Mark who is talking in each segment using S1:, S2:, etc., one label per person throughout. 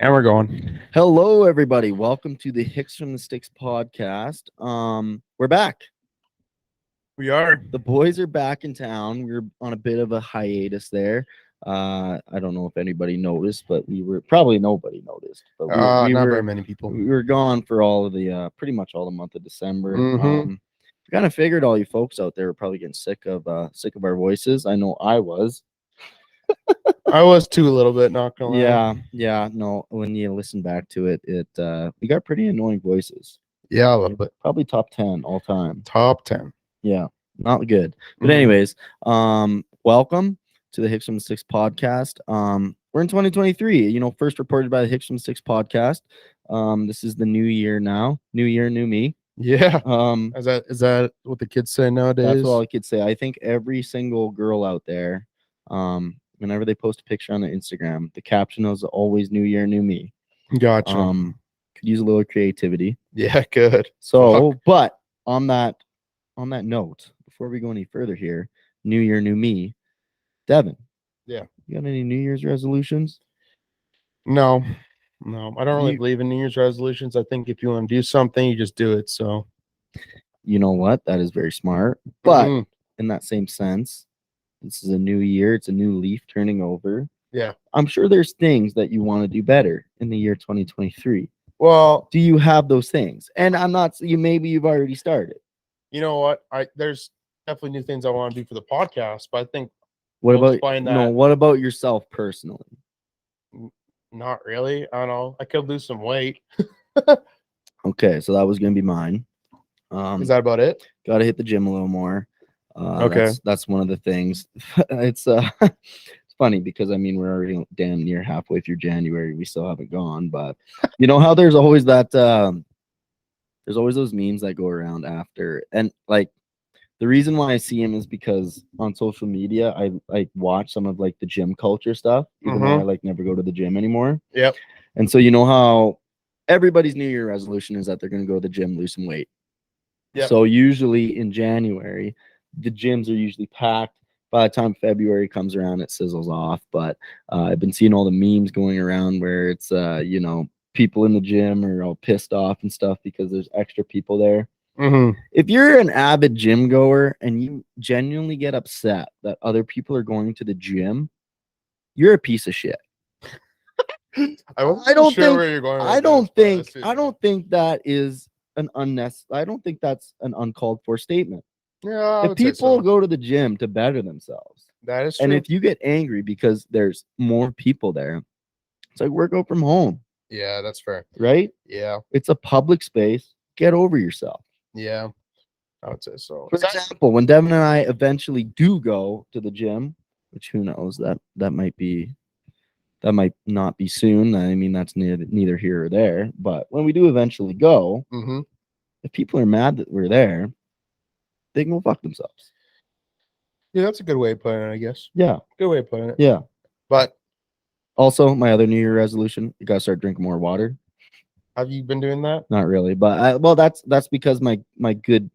S1: And we're going.
S2: Hello, everybody. Welcome to the Hicks from the Sticks podcast. We're back.
S1: We are.
S2: The boys are back in town. We were on a bit of a hiatus there. I don't know if anybody noticed, but probably nobody noticed. But
S1: Not very many people.
S2: We were gone for all of the pretty much all the month of December.
S1: Mhm.
S2: Kind of figured all you folks out there were probably getting sick of our voices. I know I was.
S1: I was too a little bit, not gonna lie.
S2: Yeah. No, when you listen back to it, we got pretty annoying voices.
S1: Yeah, a little bit.
S2: Probably top 10 all time.
S1: Top 10.
S2: Yeah, not good. But
S1: Mhm.
S2: anyways, welcome to the Hicks from the Sticks podcast. We're in 2023. First reported by the Hicks from the Sticks podcast. This is the new year now. New year, new me.
S1: Yeah. Is that what the kids say nowadays?
S2: That's what all the kids say. I think every single girl out there, whenever they post a picture on their Instagram, the caption is always "New Year, new me."
S1: Gotcha.
S2: Could use a little creativity.
S1: Yeah, good.
S2: So, but on that note, before we go any further here, new year, new me, Devin.
S1: Yeah.
S2: You got any New Year's resolutions?
S1: No. I don't really believe in New Year's resolutions. I think if you want to do something, you just do it. So,
S2: you know what? That is very smart. But in that same sense, this is a new year. It's a new leaf turning over.
S1: Yeah.
S2: I'm sure there's things that you want to do better in the year 2023.
S1: Well,
S2: do you have those things? And I'm not. Maybe you've already started.
S1: You know what? There's definitely new things I want to do for the podcast, but I think
S2: what about yourself personally?
S1: Not really. I don't know. I could lose some weight.
S2: Okay, so that was gonna be mine.
S1: Is that about it?
S2: Got to hit the gym a little more.
S1: Okay,
S2: that's one of the things. It's it's funny because we're already damn near halfway through January. We still haven't gone, but you know how there's always that. There's always those memes that go around after, and like the reason why I see them is because on social media I watch some of like the gym culture stuff, even though I never go to the gym anymore.
S1: Yep.
S2: And so you know how everybody's New Year resolution is that they're gonna go to the gym, lose some weight. Yep. So usually in January, the gyms are usually packed. By the time February comes around, it sizzles off. But I've been seeing all the memes going around where it's people in the gym are all pissed off and stuff because there's extra people there. If you're an avid gym goer and you genuinely get upset that other people are going to the gym, you're a piece of shit. I don't think that is an unnecessary. I don't think that's an uncalled for statement.
S1: Yeah,
S2: if people go to the gym to better themselves,
S1: that is true.
S2: And if you get angry because there's more people there, it's like work out from home.
S1: Yeah, that's fair.
S2: Right?
S1: Yeah.
S2: It's a public space. Get over yourself.
S1: Yeah, I would say so.
S2: For example, when Devin and I eventually do go to the gym, which who knows, that might not be soon. That's neither here or there. But when we do eventually go, if people are mad that we're there, they can go fuck themselves.
S1: Yeah, that's a good way of putting it, I guess.
S2: Yeah.
S1: Good way of putting it.
S2: Yeah.
S1: But
S2: also, my other New Year resolution, you gotta start drinking more water.
S1: Have you been doing that?
S2: Not really, but that's because my good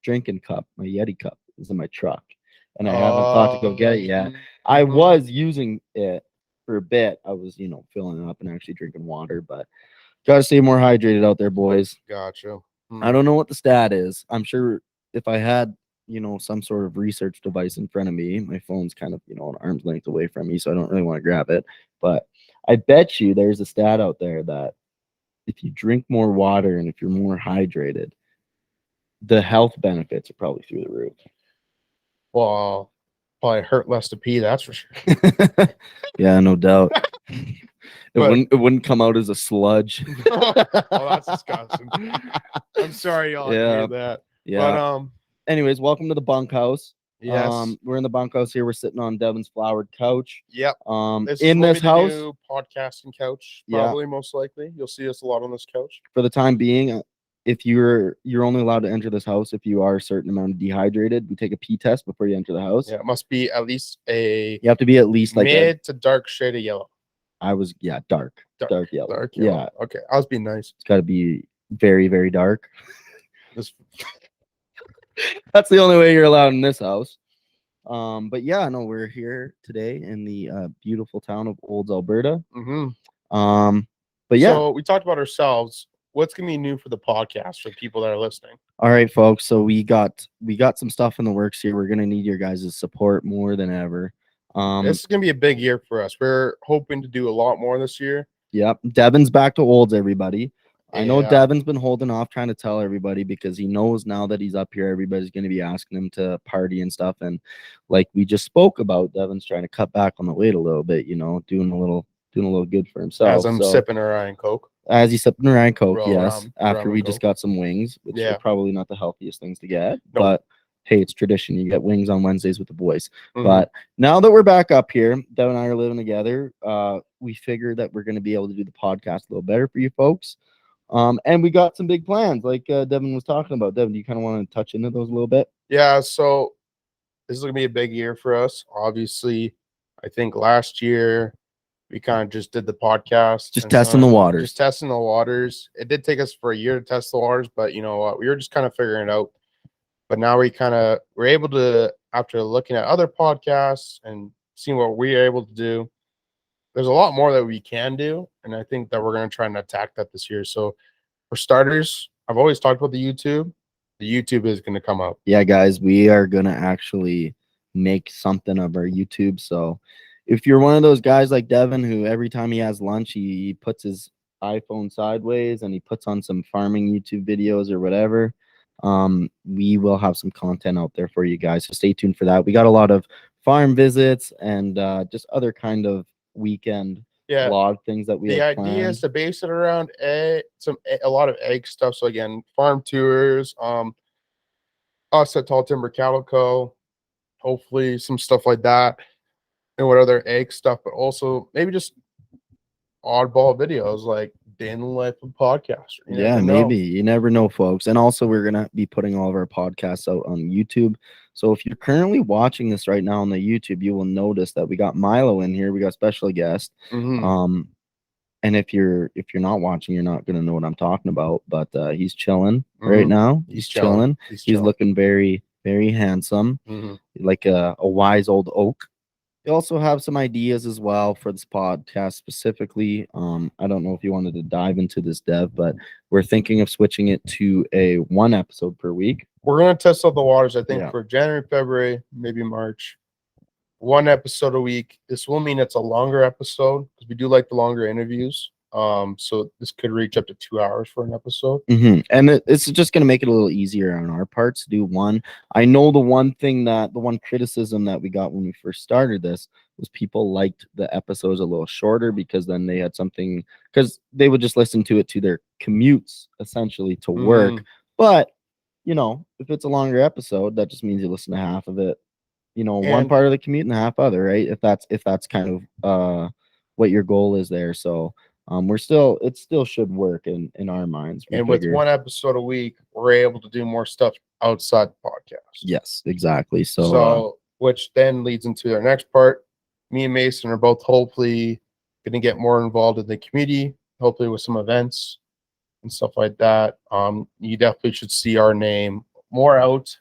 S2: drinking cup, my Yeti cup, is in my truck, and I haven't thought to go get it yet. I was using it for a bit. I was, filling it up and actually drinking water, but gotta stay more hydrated out there, boys.
S1: Gotcha.
S2: I don't know what the stat is. I'm sure if I had, some sort of research device in front of me, my phone's kind of, an arm's length away from me, so I don't really want to grab it. But I bet you there's a stat out there that if you drink more water and if you're more hydrated, the health benefits are probably through the roof.
S1: Well, probably hurt less to pee, that's for sure.
S2: Yeah, no doubt. It wouldn't come out as a sludge.
S1: Oh, that's disgusting. I'm sorry y'all hear that.
S2: Yeah.
S1: But
S2: anyways, welcome to the bunkhouse.
S1: Yes.
S2: We're in the bunkhouse here. We're sitting on Devin's flowered couch.
S1: Yep.
S2: In this house,
S1: new podcasting couch, probably most likely. You'll see us a lot on this couch.
S2: For the time being, if you're only allowed to enter this house if you are a certain amount of dehydrated. We take a pee test before you enter the house.
S1: Yeah, it must be at least
S2: you have to be at least like
S1: mid to dark shade of yellow.
S2: I was dark yellow.
S1: Dark yellow.
S2: Yeah.
S1: Okay. I was being nice.
S2: It's got to be very, very dark. That's the only way you're allowed in this house. But yeah, no, we're here today in the beautiful town of Olds, Alberta. But yeah.
S1: So we talked about ourselves. What's gonna be new for the podcast for people that are listening?
S2: All right, folks. So we got some stuff in the works here. We're gonna need your guys' support more than ever.
S1: This is gonna be a big year for us. We're hoping to do a lot more this year.
S2: Yep. Devin's back to olds, everybody. I know
S1: Yeah.
S2: Devin's been holding off trying to tell everybody because he knows now that he's up here, everybody's going to be asking him to party and stuff. And like we just spoke about, Devin's trying to cut back on the weight a little bit, doing a little good for himself.
S1: As I'm sipping a Ryan Coke.
S2: As he's sipping a Ryan Coke,
S1: Roll
S2: yes.
S1: rum
S2: After we
S1: and
S2: just
S1: Coke.
S2: got some wings, which are probably not the healthiest things to get.
S1: Nope.
S2: But hey, it's tradition. You get wings on Wednesdays with the boys. But now that we're back up here, Devin and I are living together. We figured that we're going to be able to do the podcast a little better for you folks. And we got some big plans, like Devin was talking about. Devin, do you kind of want to touch into those a little bit?
S1: Yeah, so this is going to be a big year for us. Obviously, I think last year we kind of just did the podcast.
S2: Just testing the waters.
S1: Just testing the waters. It did take us for a year to test the waters, but you know what? We were just kind of figuring it out. But now we're able to, after looking at other podcasts and seeing what we are able to do, there's a lot more that we can do. And I think that we're going to try and attack that this year. So for starters, I've always talked about the YouTube. The YouTube is going to come up.
S2: Yeah, guys, we are going to actually make something of our YouTube. So if you're one of those guys like Devin, who every time he has lunch, he puts his iPhone sideways and he puts on some farming YouTube videos or whatever, we will have some content out there for you guys. So stay tuned for that. We got a lot of farm visits and just other kind of weekend vlog things that we have planned.
S1: The idea is to base it around a lot of egg stuff. So again, farm tours, us at Tall Timber Cattle Co. Hopefully some stuff like that, and what other egg stuff, but also maybe just oddball videos like day in the life of podcaster.
S2: Yeah, maybe. You never know, folks. And also we're gonna be putting all of our podcasts out on YouTube. So if you're currently watching this right now on the YouTube, you will notice that we got Milo in here. We got special guest. And if you're not watching, you're not gonna know what I'm talking about. But he's chilling right now. He's chilling. He's looking very, very handsome, like a wise old oak. We also have some ideas as well for this podcast specifically. I don't know if you wanted to dive into this, Dev, but we're thinking of switching it to a 1 episode per week.
S1: We're going to test out the waters, I think, for January, February, maybe March. 1 episode a week. This will mean it's a longer episode because we do like the longer interviews. So this could reach up to 2 hours for an episode.
S2: And it's just going to make it a little easier on our parts to do one. I know the one criticism that we got when we first started this was people liked the episodes a little shorter because then they had something, because they would just listen to it to their commutes essentially to work. But if it's a longer episode, that just means you listen to half of it, one part of the commute and half other, right? If that's kind of what your goal is there. So it still should work in our minds.
S1: With 1 episode a week, we're able to do more stuff outside the podcast.
S2: Yes, exactly.
S1: So which then leads into our next part. Me and Mason are both hopefully going to get more involved in the community, hopefully with some events and stuff like that. You definitely should see our name more out,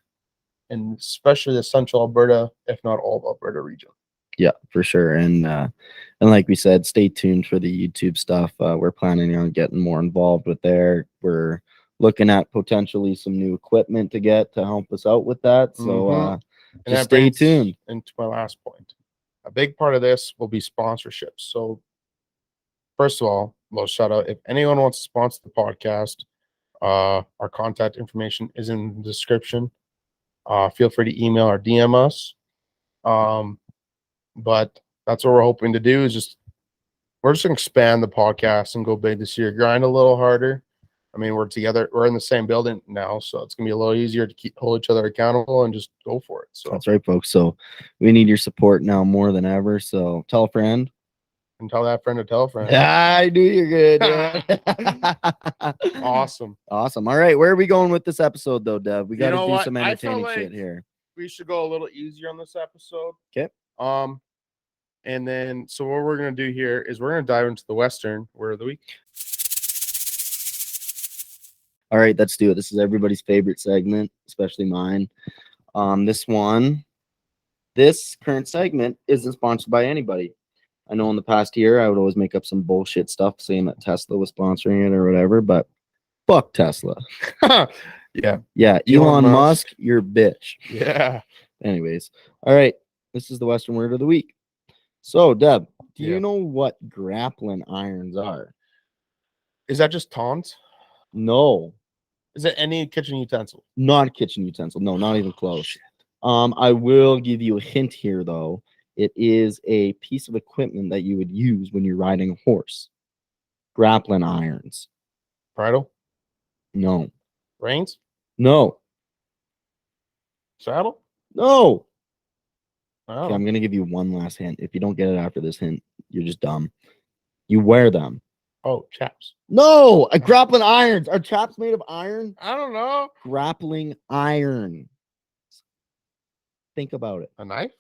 S1: and especially the Central Alberta, if not all of Alberta region.
S2: Yeah, for sure. And like we said, stay tuned for the YouTube stuff. We're planning on getting more involved with there. We're looking at potentially some new equipment to get to help us out with that. So just stay tuned.
S1: And to my last point, a big part of this will be sponsorships. So first of all, little shout out. If anyone wants to sponsor the podcast, our contact information is in the description. Feel free to email or DM us. But that's what we're hoping to do, is we're just going to expand the podcast and go big this year, grind a little harder. I mean, we're together, we're in the same building now, so it's going to be a little easier to hold each other accountable and just go for it. So
S2: that's right, folks. So we need your support now more than ever. So tell a friend.
S1: And tell that friend to tell a friend.
S2: I knew you're good.
S1: Awesome.
S2: All right, where are we going with this episode, though, Dev? We got to do some entertaining shit here.
S1: We should go a little easier on this episode.
S2: Okay.
S1: And then, so what we're going to do here is we're going to dive into the Western Word of the Week.
S2: All right, let's do it. This is everybody's favorite segment, especially mine. This current segment isn't sponsored by anybody. I know in the past year I would always make up some bullshit stuff saying that Tesla was sponsoring it or whatever, but fuck Tesla.
S1: Yeah.
S2: Yeah, Elon Musk, you're a bitch.
S1: Yeah.
S2: Anyways, all right. This is the Western word of the week. So, Deb, do
S1: Yeah.
S2: you know what grappling irons are?
S1: Is that just tongs?
S2: No,
S1: Is it any kitchen utensil?
S2: not a kitchen utensil. No, not even close. I will give you a hint here, though. It is a piece of equipment that you would use when you're riding a horse. Grappling irons.
S1: Bridle?
S2: No.
S1: Reins?
S2: No.
S1: Saddle?
S2: No.
S1: I don't
S2: Okay, I'm
S1: know.
S2: gonna give you one last hint. If you don't get it after this hint, you're just dumb. You wear them.
S1: Oh, chaps.
S2: No, a grappling irons. Are chaps made of iron?
S1: I don't know.
S2: Grappling iron. Think about it.
S1: A knife?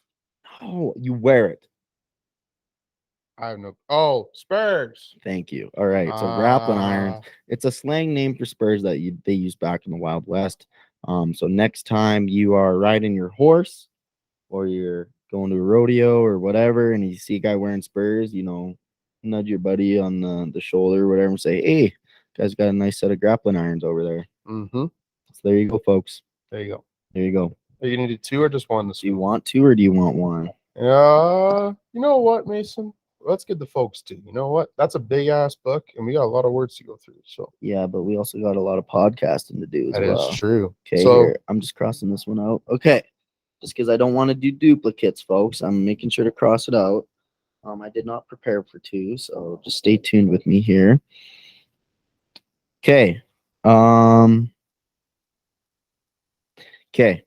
S2: No, you wear it.
S1: I have no. Oh, spurs.
S2: Thank you. All right. So grappling irons.
S1: Ah,
S2: It's a slang name for spurs that they used back in the Wild West. So next time you are riding your horse or you're going to a rodeo or whatever, and you see a guy wearing spurs, nudge your buddy on the shoulder or whatever and say, "Hey, guy's got a nice set of grappling irons over there."
S1: mm-hmm.
S2: So there you go, folks.
S1: There you go.
S2: There you go.
S1: Are you gonna do two or just one this
S2: Do you
S1: week?
S2: want two or do you want one?
S1: You know what, Mason? Let's give the folks two. You know what? That's a big ass book, and we got a lot of words to go through. So
S2: Yeah, but we also got a lot of podcasting to do as
S1: that
S2: well.
S1: is true.
S2: Okay,
S1: So
S2: here, I'm just crossing this one out. Okay, just because I don't want to do duplicates, folks, I'm making sure to cross it out. I did not prepare for two, so just stay tuned with me here. Okay. Okay.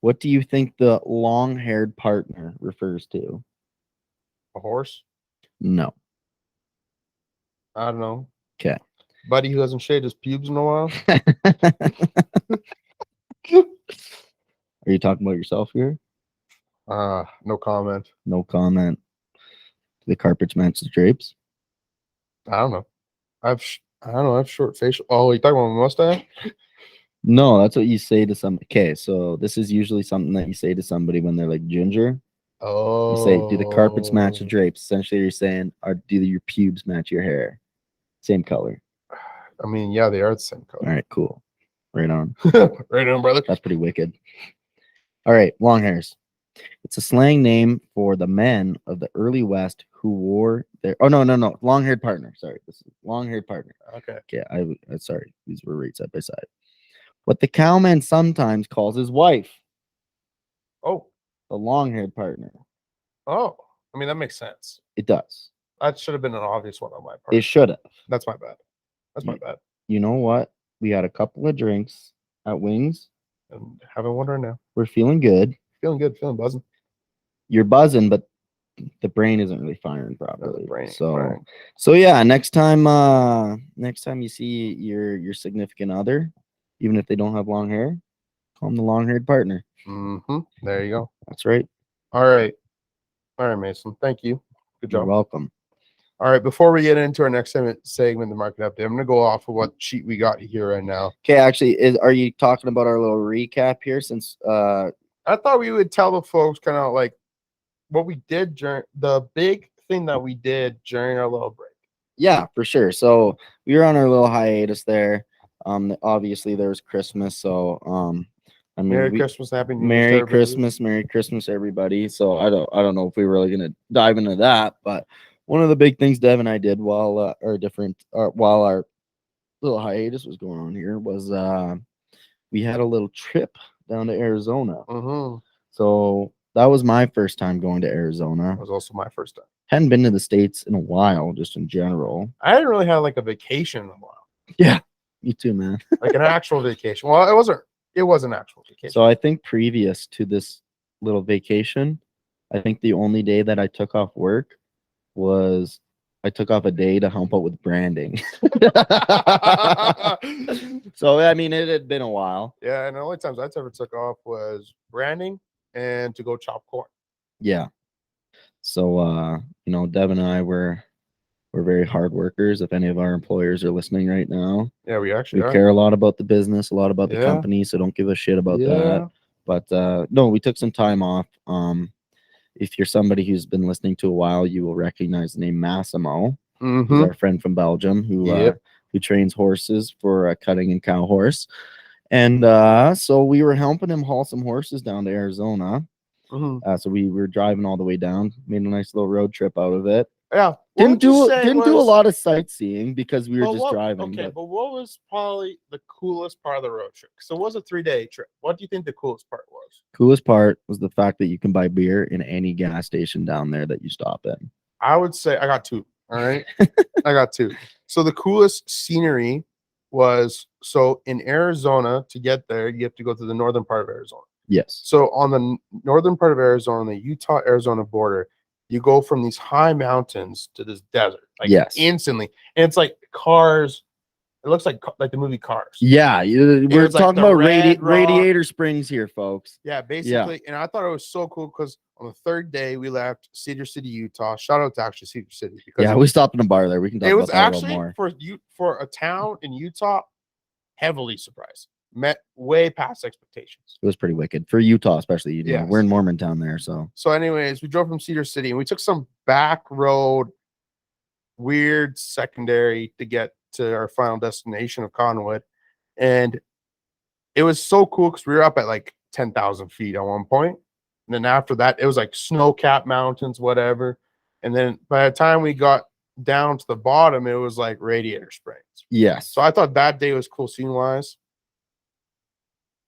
S2: What do you think the long-haired partner refers to?
S1: a horse?
S2: No.
S1: I don't know.
S2: Okay.
S1: Buddy who hasn't shaved his pubes in a while.
S2: Are you talking about yourself here?
S1: No comment.
S2: No comment. The carpets match the drapes.
S1: I don't know. I don't know. I have short facial. Oh, you talking about my mustache?
S2: No, that's what you say to some. Okay, so this is usually something that you say to somebody when they're like ginger.
S1: Oh.
S2: You say, "Do the carpets match the drapes?" Essentially, you're saying, "Do your pubes match your hair? Same color."
S1: I mean, yeah, they are the same
S2: All
S1: color.
S2: right, cool. Right on.
S1: Right on, brother.
S2: That's pretty wicked. All right, long hairs. It's a slang name for the men of the early West who wore their. Oh no, long-haired partner. Sorry, this is long-haired partner.
S1: Okay.
S2: Okay, I sorry. These were right side by side. What the cowman sometimes calls his wife,
S1: Oh.
S2: the long-haired partner.
S1: Oh. I mean, that makes sense.
S2: It does.
S1: That should have been an obvious one on my part.
S2: It should have.
S1: That's my bad. That's my bad.
S2: You know what? We had a couple of drinks at Wings.
S1: And having one right now.
S2: We're feeling good.
S1: Feeling good. Feeling buzzing.
S2: You're buzzing, but the brain isn't really firing properly.
S1: brain
S2: So,
S1: firing.
S2: so yeah, next time you see your significant other, even if they don't have long hair, call them the long-haired partner.
S1: Mm-hmm. There you go.
S2: That's right.
S1: All right, Mason. Thank you. Good
S2: You're
S1: job.
S2: welcome.
S1: All right, before we get into our next segment, the market update, I'm going to go off of what sheet we got here right now.
S2: Okay, actually, are you talking about our little recap here? Since
S1: I thought we would tell the folks kind of like what we did during the big thing that we did during our little break.
S2: Yeah, for sure. So we were on our little hiatus there. Obviously there was Christmas, so I mean,
S1: Merry Christmas, Happy New Year,
S2: Merry Christmas, everybody. So I don't know if we were really gonna dive into that, but one of the big things Dev and I did while our little hiatus was going on here was we had a little trip down to Arizona.
S1: Mm-hmm.
S2: So that was my first time going to Arizona.
S1: That was also my first time.
S2: Hadn't been to the States in a while, just in general.
S1: I hadn't really had like a vacation in a while.
S2: Yeah, me too, man.
S1: Like an actual vacation. Well, it was an actual vacation.
S2: So I think previous to this little vacation, I think the only day that I took off work was I took off a day to help out with branding. So I mean, it had been a while.
S1: Yeah, and the only times I ever took off was branding and to go chop corn.
S2: Yeah. So Dev and I were very hard workers. If any of our employers are listening right now,
S1: yeah, we actually
S2: care a lot about the business, a lot about the company, so don't give a shit about that. But no, we took some time off. if you're somebody who's been listening to a while, you will recognize the name Massimo.
S1: Mm-hmm.
S2: He's our friend from Belgium who trains horses for cutting and cow horse. And so we were helping him haul some horses down to Arizona.
S1: Mm-hmm.
S2: So we were driving all the way down, made a nice little road trip out of it.
S1: Yeah.
S2: Didn't do a lot of sightseeing because we were just driving.
S1: Okay, but what was probably the coolest part of the road trip? So it was a 3-day trip. What do you think the coolest part was?
S2: Coolest part was the fact that you can buy beer in any gas station down there that you stop in.
S1: I would say I got 2. All right. I got 2. So the coolest scenery was, so in Arizona, to get there, you have to go to the northern part of Arizona.
S2: Yes.
S1: So on the northern part of Arizona, the Utah-Arizona border, you go from these high mountains to this desert, like instantly. And it's like Cars. It looks like the movie Cars.
S2: Yeah, we're talking about Radiator Springs here, folks.
S1: Yeah, basically. Yeah. And I thought it was so cool because on the 3rd day we left Cedar City, Utah. Shout out to actually Cedar City because
S2: we stopped in a bar there. We can talk about that a little more.
S1: It was actually for a town in Utah, heavily surprised. Met way past expectations.
S2: It was pretty wicked for Utah, especially. You know, we're in Mormontown there, so
S1: anyways, we drove from Cedar City and we took some back road, weird secondary to get to our final destination of Cottonwood, and it was so cool because we were up at like 10,000 feet at one point, and then after that, it was like snow-capped mountains, whatever, and then by the time we got down to the bottom, it was like Radiator Springs.
S2: Yes.
S1: So I thought that day was cool scene-wise.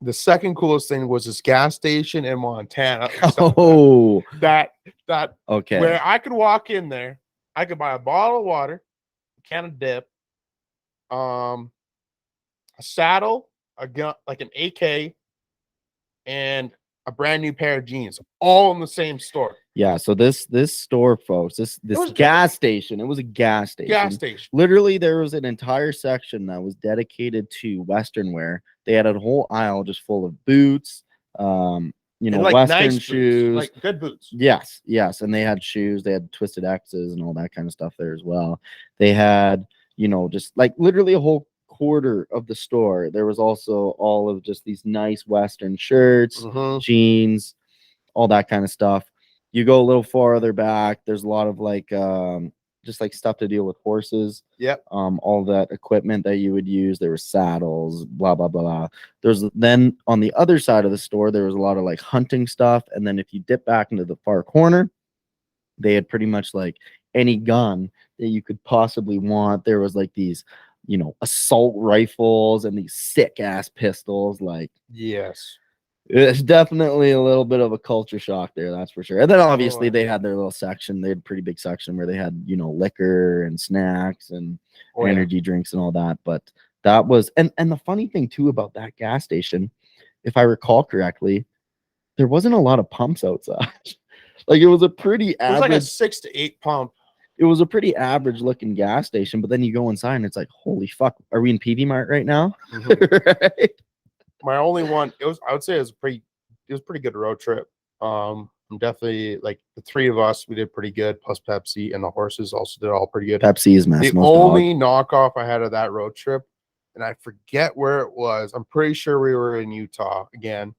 S1: The second coolest thing was this gas station in Montana.
S2: Oh,
S1: that
S2: okay.
S1: Where I could walk in there, I could buy a bottle of water, a can of dip, a saddle, a gun, like an AK, and a brand new pair of jeans, all in the same store.
S2: Yeah, so this store, folks, this gas station, it was a gas station.
S1: Gas station.
S2: Literally, there was an entire section that was dedicated to Western wear. They had a whole aisle just full of boots,
S1: like
S2: Western
S1: nice
S2: shoes,
S1: boots, like good boots.
S2: Yes, and they had shoes. They had Twisted X's and all that kind of stuff there as well. They had, just like literally a whole quarter of the store. There was also all of just these nice Western shirts, jeans, all that kind of stuff. You go a little farther back, there's a lot of like just like stuff to deal with horses.
S1: Yep.
S2: All that equipment that you would use. There were saddles, blah blah blah. There's then on the other side of the store, there was a lot of like hunting stuff. And then if you dip back into the far corner, they had pretty much like any gun that you could possibly want. There was like these, assault rifles and these sick ass pistols. Like,
S1: yes.
S2: It's definitely a little bit of a culture shock there, that's for sure. And then obviously they had their little section. They had a pretty big section where they had, liquor and snacks and energy drinks and all that. But that was, and the funny thing too about that gas station, if I recall correctly, there wasn't a lot of pumps outside. Like it was a pretty average.
S1: It was like a 6 to 8 pump.
S2: It was a pretty average looking gas station, but then you go inside and it's like, holy fuck, are we in PV Mart right now? Right?
S1: My only one, I would say it was a pretty good road trip. I'm definitely like the 3 of us, we did pretty good, plus Pepsi, and the horses also did all pretty good.
S2: Pepsi is Massimo's
S1: The only knockoff I had of that road trip, and I forget where it was. I'm pretty sure we were in Utah again,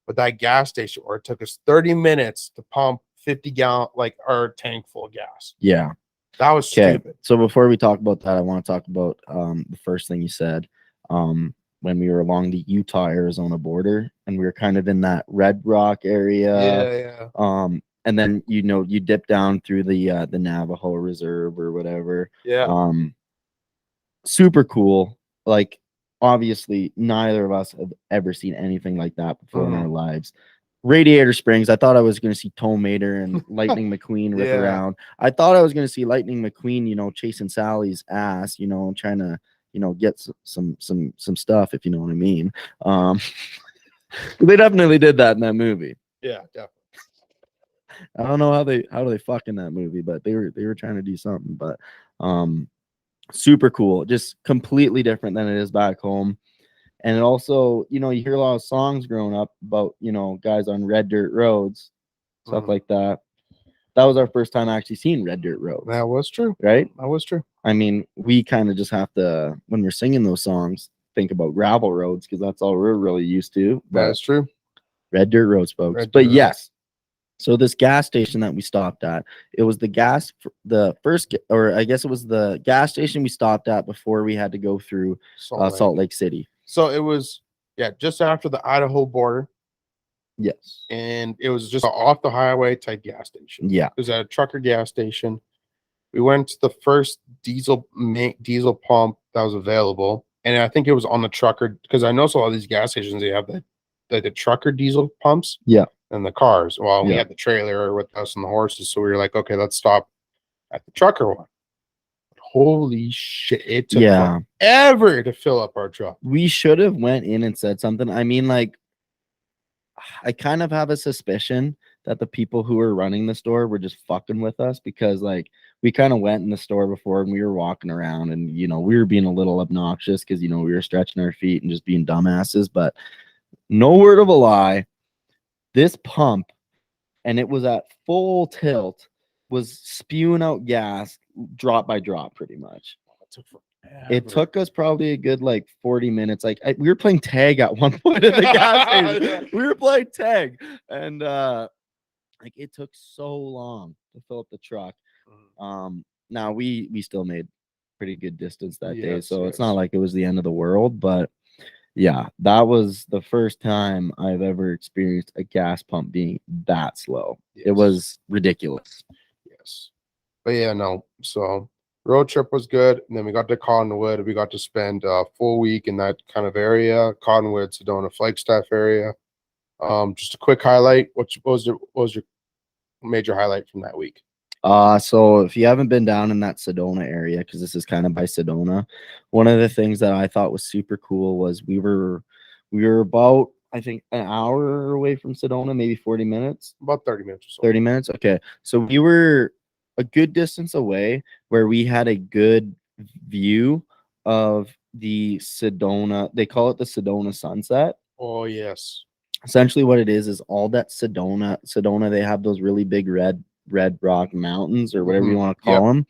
S1: but that gas station where it took us 30 minutes to pump 50 gallon, like our tank full of gas.
S2: Yeah.
S1: That was stupid.
S2: So before we talk about that, I want to talk about the first thing you said. When we were along the Utah-Arizona border, and we were kind of in that Red Rock area.
S1: Yeah.
S2: And then you dip down through the Navajo Reserve or whatever.
S1: Yeah.
S2: Super cool. Like obviously, neither of us have ever seen anything like that before in our lives. Radiator Springs. I thought I was going to see Tom Mater and Lightning McQueen rip around. I thought I was going to see Lightning McQueen, chasing Sally's ass, trying to. Get some stuff, if you know what I mean. They definitely did that in that movie.
S1: Yeah, definitely.
S2: I don't know how they fuck in that movie, but they were trying to do something. But super cool, just completely different than it is back home. And it also, you hear a lot of songs growing up about, guys on red dirt roads, stuff like that. That was our first time actually seeing red dirt roads.
S1: That was true.
S2: Right?
S1: That was true.
S2: I mean, we kind of just have to, when we're singing those songs, think about gravel roads because that's all we're really used to.
S1: That is true.
S2: Red dirt roads, folks.
S1: Red
S2: but
S1: dirt
S2: yes, So this gas station that we stopped at, it was the first, or I guess it was the gas station we stopped at before we had to go through Salt Lake City.
S1: So it was, just after the Idaho border.
S2: Yes.
S1: And it was just off the highway type gas station.
S2: Yeah.
S1: It was at a trucker gas station. We went to the first diesel pump that was available. And I think it was on the trucker, because I know so all these gas stations, they have the trucker diesel pumps.
S2: Yeah.
S1: And the cars. Well, we had the trailer with us and the horses. So we were like, okay, let's stop at the trucker one. Holy shit. It took forever to fill up our truck.
S2: We should have went in and said something. I mean, like, I kind of have a suspicion that the people who were running the store were just fucking with us, because like we kind of went in the store before and we were walking around and, you know, we were being a little obnoxious because, you know, we were stretching our feet and just being dumbasses. But no word of a lie, this pump, and it was at full tilt, was spewing out gas drop by drop pretty much. It took us probably a good like 40 minutes. Like we were playing tag at one point at the gas station. We were playing tag, and like it took so long to fill up the truck. Now we still made pretty good distance that day, so it's not like it was the end of the world. But yeah, that was the first time I've ever experienced a gas pump being that slow. It was ridiculous.
S1: Yes, but yeah, no. So road trip was good, and then we got to Cottonwood. We got to spend a full week in that kind of area, Cottonwood, Sedona, Flagstaff area. Just a quick highlight. What was your major highlight from that week?
S2: So if you haven't been down in that Sedona area, because this is kind of by Sedona, one of the things that I thought was super cool was we were about, I think, an hour away from Sedona, maybe 40 minutes.
S1: About 30 minutes or so.
S2: 30 minutes? Okay. So we were a good distance away where we had a good view of the Sedona. They call it the Sedona sunset.
S1: Oh, yes.
S2: Essentially what it is all that Sedona, they have those really big red rock mountains or whatever you want to call them.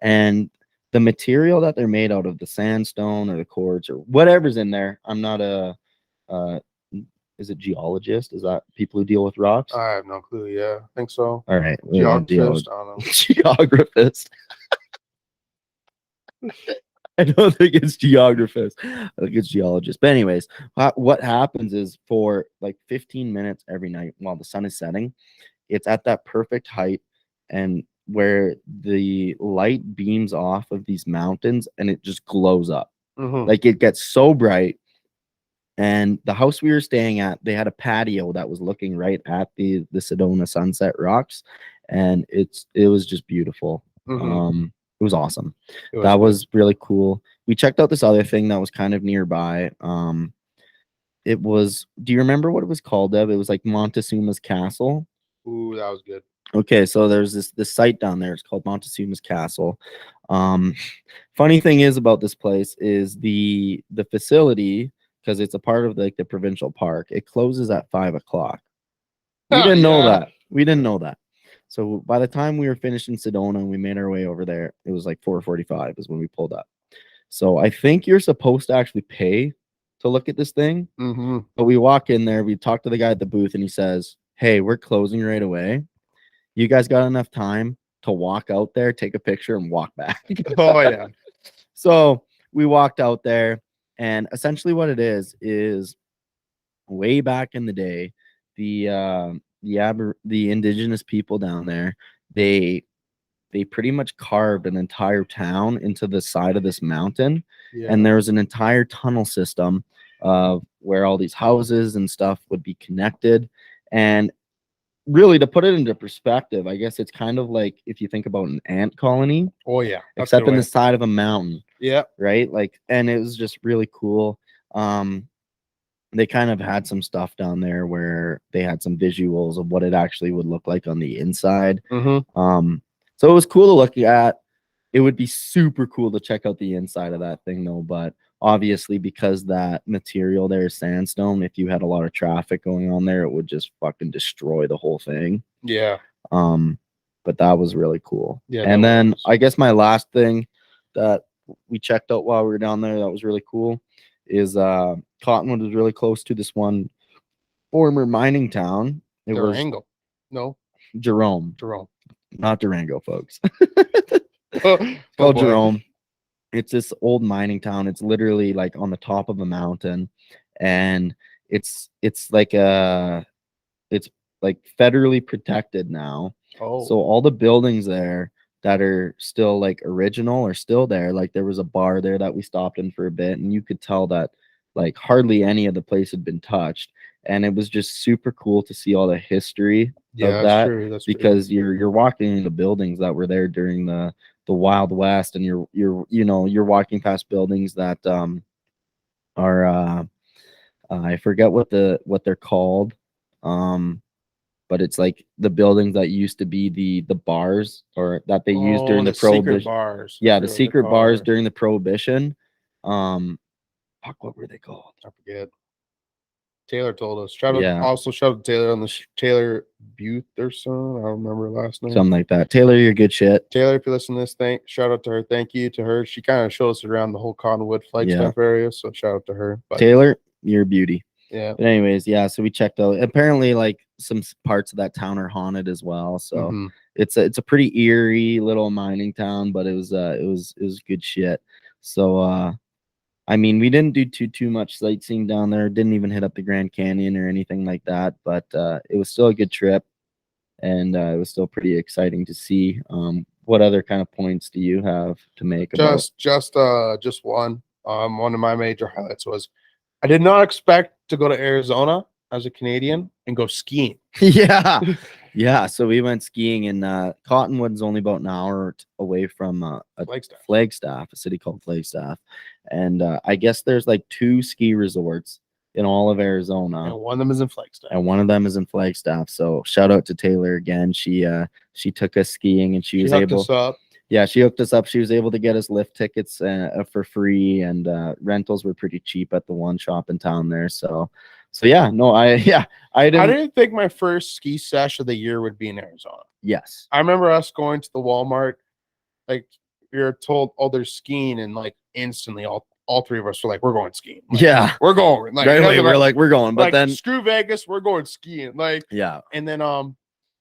S2: And the material that they're made out of, the sandstone or the quartz or whatever's in there, I'm not a is it geologist? Is that people who deal with rocks?
S1: I have no clue. Yeah, I think so.
S2: All right.
S1: Geographist. I don't know.
S2: Geographist. I don't think it's geographist. I think it's geologist. But anyways, what happens is for like 15 minutes every night while the sun is setting, it's at that perfect height and where the light beams off of these mountains and it just glows up. Like it gets so bright. And the house we were staying at, they had a patio that was looking right at the Sedona Sunset Rocks, and it was just beautiful. It was awesome. That was really cool. We checked out this other thing that was kind of nearby. It was, do you remember what it was called, Deb? It was like Montezuma's Castle.
S1: Ooh, that was good.
S2: Okay, so there's this site down there. It's called Montezuma's Castle. Funny thing is about this place is the facility, because it's a part of like the provincial park, it closes at 5 o'clock. We didn't know that. We didn't know that. So by the time we were finished in Sedona and we made our way over there, it was like 4:45 is when we pulled up. So I think you're supposed to actually pay to look at this thing. But we walk in there, we talk to the guy at the booth, and he says, "Hey, we're closing right away. You guys got enough time to walk out there, take a picture, and walk back."
S1: Oh yeah.
S2: So we walked out there. And essentially what it is way back in the day, the indigenous people down there, they pretty much carved an entire town into the side of this mountain. And there was an entire tunnel system of where all these houses and stuff would be connected. And really, to put it into perspective, I guess it's kind of like if you think about an ant colony.
S1: Oh yeah.
S2: Except in the side of a mountain.
S1: Yeah.
S2: Right. Like, and it was just really cool. They kind of had some stuff down there where they had some visuals of what it actually would look like on the inside. So it was cool to look at. It would be super cool to check out the inside of that thing though. But obviously, because that material there is sandstone, if you had a lot of traffic going on there, it would just fucking destroy the whole thing.
S1: Yeah.
S2: But that was really cool.
S1: Yeah.
S2: And then I guess my last thing that we checked out while we were down there that was really cool is Cottonwood was really close to this one former mining town. It was
S1: Durango. No.
S2: Jerome,
S1: Jerome.
S2: not Durango, folks.
S1: Oh,
S2: It's called
S1: boy.
S2: Jerome. It's this old mining town. It's literally like on the top of a mountain, and it's like it's like federally protected now.
S1: Oh,
S2: So all the buildings there that are still like original are still there. Like there was a bar there that we stopped in for a bit, and you could tell that like hardly any of the place had been touched. And it was just super cool to see all the history
S1: yeah,
S2: of
S1: that's
S2: that,
S1: true. That's true.
S2: because you're walking in the buildings that were there during the Wild West, and you're walking past buildings that are I forget what they're called, but it's like the buildings that used to be the bars, or that they used during the
S1: secret
S2: prohibition.
S1: bars.
S2: Yeah,
S1: I
S2: the
S1: forget what they're
S2: secret bars
S1: called.
S2: during the prohibition. Fuck, what were they called?
S1: I forget. Taylor told us. Shout
S2: Yeah.
S1: out to Taylor on the Taylor Butherson. I don't remember her last name.
S2: Something like that. Taylor, you're good shit.
S1: Taylor, if you listen to this, shout out to her. Thank you to her. She kind of shows us around the whole Cottonwood Flagstaff area, so shout out to her. But
S2: Taylor, you're a beauty.
S1: yeah.
S2: But anyways, yeah, so we checked out. Apparently, like some parts of that town are haunted as well. So it's a pretty eerie little mining town, but it was good shit. So I mean, we didn't do too much sightseeing down there. Didn't even hit up the Grand Canyon or anything like that, but it was still a good trip, and it was still pretty exciting to see. What other kind of points do you have to make about?
S1: Just one. One of my major highlights was I did not expect to go to Arizona as a Canadian and go skiing.
S2: Yeah. So we went skiing in Cottonwood's only about an hour away from Flagstaff, a city called Flagstaff, and I guess there's like 2 ski resorts in all of Arizona,
S1: and one of them is in Flagstaff.
S2: So shout out to Taylor again. She took us skiing, and she was able.
S1: Us up.
S2: Yeah, she hooked us up. She was able to get us lift tickets for free, and rentals were pretty cheap at the one shop in town there. So yeah, no, I didn't
S1: think my first ski sesh of the year would be in Arizona.
S2: Yes,
S1: I remember us going to the Walmart, like we were told, oh, there's skiing, and like instantly all 3 of us were like, we're going skiing. Like,
S2: yeah,
S1: we're going. Like,
S2: right away, we're going. But
S1: like,
S2: then
S1: screw Vegas, we're going skiing. Like,
S2: yeah,
S1: and then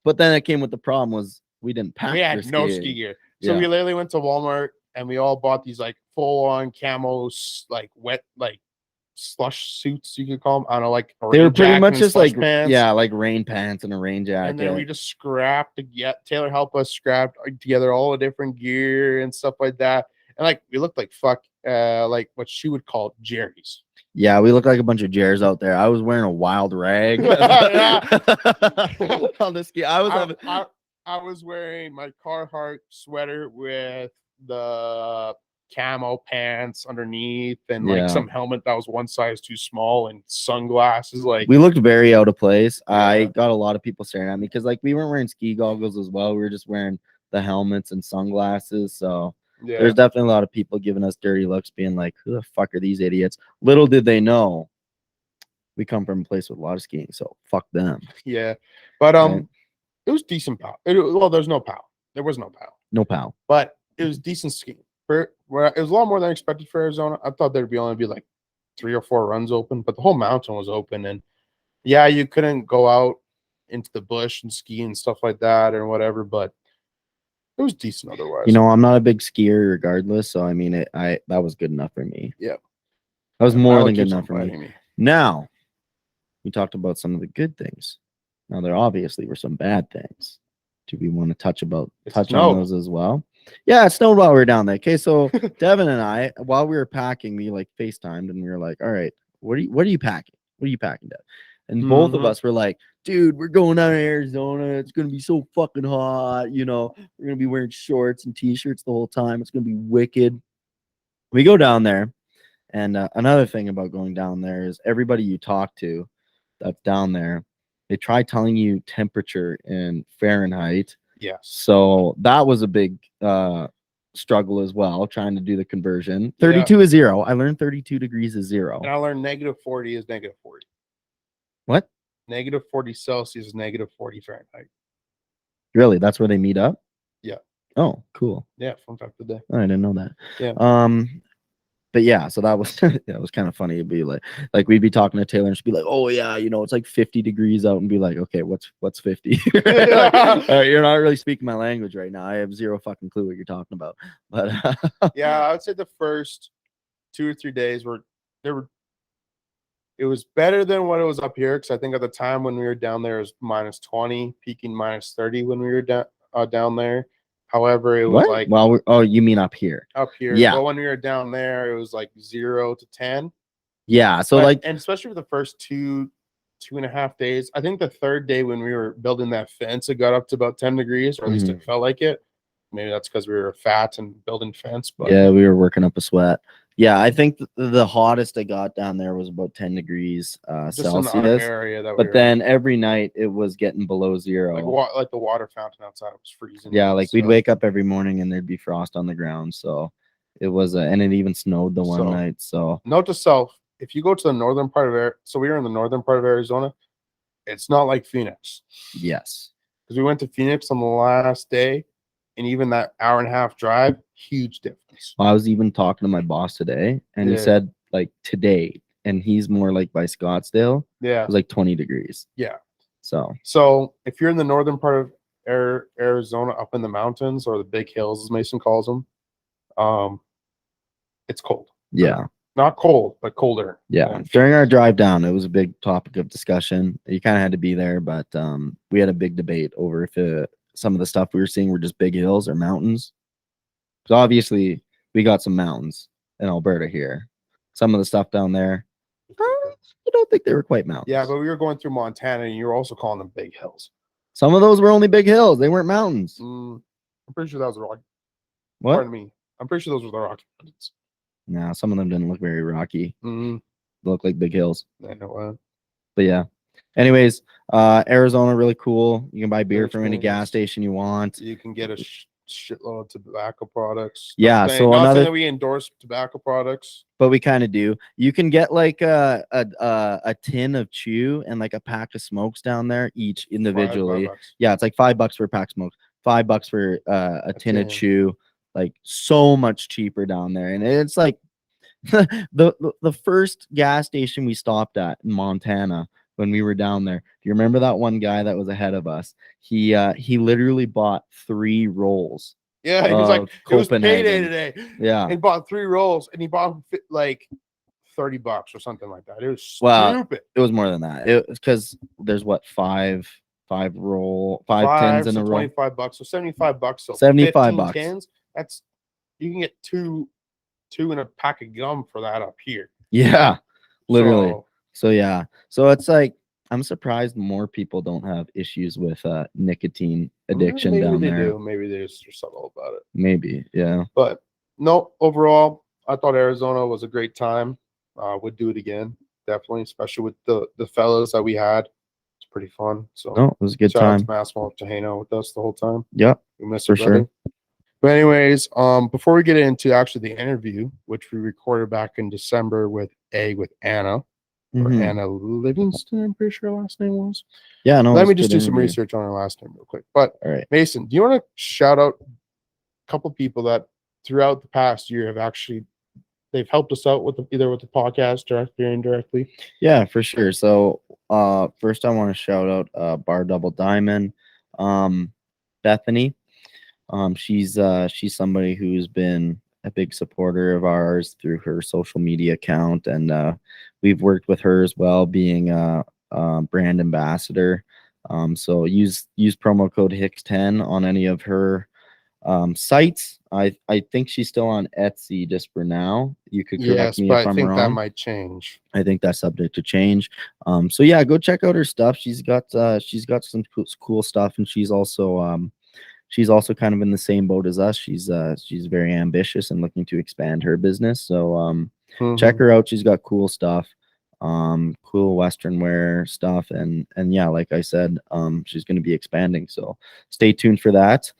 S2: but then it came with the problem was we didn't pack.
S1: We had no ski gear, so we literally went to Walmart and we all bought these like full on camos, like wet, like slush suits, you could call them. I don't know, like
S2: they were pretty much just like
S1: pants.
S2: Yeah, like rain pants and a rain jacket.
S1: And then we just scrapped to get Taylor helped us scrap together all the different gear and stuff like that. And like we looked like like what she would call Jerry's.
S2: Yeah, we look like a bunch of Jers out there. I was wearing a wild rag on the ski.
S1: I was wearing my Carhartt sweater with the camo pants underneath, and like some helmet that was one size too small, and sunglasses. Like
S2: we looked very out of place. I got a lot of people staring at me because like we weren't wearing ski goggles as well. We were just wearing the helmets and sunglasses. So there's definitely a lot of people giving us dirty looks, being like, who the fuck are these idiots? Little did they know we come from a place with a lot of skiing, so fuck them.
S1: Yeah. But it was decent pow. Well, there's no pow. There was no pow.
S2: No pow.
S1: But it was decent skiing. It was a lot more than expected for Arizona. I thought there'd only be like 3 or 4 runs open, but the whole mountain was open. And yeah, you couldn't go out into the bush and ski and stuff like that or whatever, but it was decent otherwise.
S2: You know, I'm not a big skier regardless, so I mean that was good enough for me.
S1: Yeah.
S2: That was more than good enough for me. Now, we talked about some of the good things. Now there obviously were some bad things. Do we want to touch on those as well? Yeah, it snowed while we were down there. Okay, so Devin and I, while we were packing, we like FaceTimed and we were like, all right, what are you packing? What are you packing, Dev? And both of us were like, dude, we're going down to Arizona. It's gonna be so fucking hot. You know, we're gonna be wearing shorts and t-shirts the whole time. It's gonna be wicked. We go down there, and another thing about going down there is everybody you talk to that's down there, they try telling you temperature in Fahrenheit.
S1: Yes.
S2: So that was a big struggle as well, trying to do the conversion. 32 is 0. I learned 32 degrees is 0.
S1: And I learned -40 is -40.
S2: What?
S1: -40 Celsius is -40 Fahrenheit.
S2: Really? That's where they meet up?
S1: Yeah.
S2: Oh, cool.
S1: Yeah, fun fact of the day.
S2: I didn't know that.
S1: Yeah.
S2: but yeah, so that was it was kind of funny. It'd be like we'd be talking to Taylor and she'd be like, oh yeah, it's like 50 degrees out, and be like, okay, what's 50? Like, you're not really speaking my language right now. I have zero fucking clue what you're talking about. But
S1: yeah, I would say the first 2 or 3 days it was better than what it was up here, because I think at the time when we were down there, it was -20, peaking -30 when we were down there. However, it was
S2: what?
S1: like
S2: Well, oh, you mean up here?
S1: up here.
S2: Yeah.
S1: But when we were down there, it was like 0 to 10.
S2: Yeah. So
S1: and especially for the first 2.5 days. I think the third day when we were building that fence, it got up to about 10 degrees, or at least it felt like it. Maybe that's because we were fat and building fence. But
S2: yeah, we were working up a sweat. Yeah, I think the hottest it got down there was about 10 degrees
S1: just
S2: Celsius.
S1: in our area that
S2: but then every night it was getting below 0.
S1: like the water fountain outside was freezing.
S2: Yeah, like we'd wake up every morning and there'd be frost on the ground. So it was, and it even snowed the one night. So
S1: note to self: if you go to the northern part of so we were in the northern part of Arizona. It's not like Phoenix.
S2: Yes,
S1: because we went to Phoenix on the last day, and even that hour-and-a-half drive, huge difference.
S2: I was even talking to my boss today, and he said like today, and he's more like by Scottsdale.
S1: Yeah,
S2: it was like 20 degrees.
S1: Yeah.
S2: So
S1: if you're in the northern part of Arizona, up in the mountains, or the big hills, as Mason calls them, it's cold.
S2: Yeah.
S1: Not cold, but colder.
S2: Yeah. During our drive down, it was a big topic of discussion. You kind of had to be there, but we had a big debate over if some of the stuff we were seeing were just big hills or mountains. So obviously, we got some mountains in Alberta here. Some of the stuff down there, I don't think they were quite mountains.
S1: Yeah, but we were going through Montana, and you were also calling them big hills.
S2: Some of those were only big hills. They weren't mountains.
S1: I'm pretty sure that was the Rocky.
S2: What?
S1: Pardon me. I'm pretty sure those were the Rocky Mountains.
S2: No, some of them didn't look very rocky.
S1: They
S2: look like big hills.
S1: I know.
S2: But yeah. Anyways, Arizona, really cool. You can buy beer from any gas station you want.
S1: You can get a shitload of tobacco products.
S2: Yeah,
S1: so not saying that we endorse tobacco products,
S2: but we kind of do. You can get like a tin of chew and like a pack of smokes down there each individually. Yeah, it's like $5 for a pack of smokes, $5 for a tin of chew. Like so much cheaper down there. And it's like the first gas station we stopped at in Montana when we were down there. Do you remember that one guy that was ahead of us? He literally bought 3 rolls.
S1: Yeah, he was like, it was payday today.
S2: Yeah.
S1: He bought 3 rolls, and he bought like $30 or something like that. It was stupid.
S2: It was more than that. It was because there's what, five tins in a roll.
S1: $25, so $75. So
S2: $75.
S1: Tins. That's, you can get two in a pack of gum for that up here.
S2: Yeah, literally. So yeah, so it's like I'm surprised more people don't have issues with nicotine addiction down there.
S1: Maybe they're subtle about it.
S2: Maybe, yeah.
S1: But no, overall, I thought Arizona was a great time. Would do it again, definitely, especially with the fellas that we had. It's pretty fun. So
S2: no, it was a good
S1: shout
S2: time.
S1: Out to Massimo to hang out with us the whole time.
S2: Yep,
S1: we missed
S2: for sure.
S1: But anyways, before we get into actually the interview, which we recorded back in December with Anna, or Anna Livingston, I'm pretty sure her last name was.
S2: Yeah, no.
S1: Let me just do some research on her last name real quick. But
S2: all right,
S1: Mason, do you want to shout out a couple people that throughout the past year they've helped us out with either with the podcast directly or indirectly?
S2: Yeah, for sure. So first I want to shout out Bar Double Diamond, Bethany. She's somebody who's been a big supporter of ours through her social media account, and we've worked with her as well, being a brand ambassador. So use promo code HICS10 on any of her sites. I think she's still on Etsy just for now. You could correct me if I'm wrong. I think
S1: that might change.
S2: I think that's subject to change. So yeah, go check out her stuff. She's got some cool stuff, and she's also kind of in the same boat as us. She's very ambitious and looking to expand her business. So check her out. She's got cool stuff, cool Western wear stuff, and yeah, like I said, she's going to be expanding. So stay tuned for that.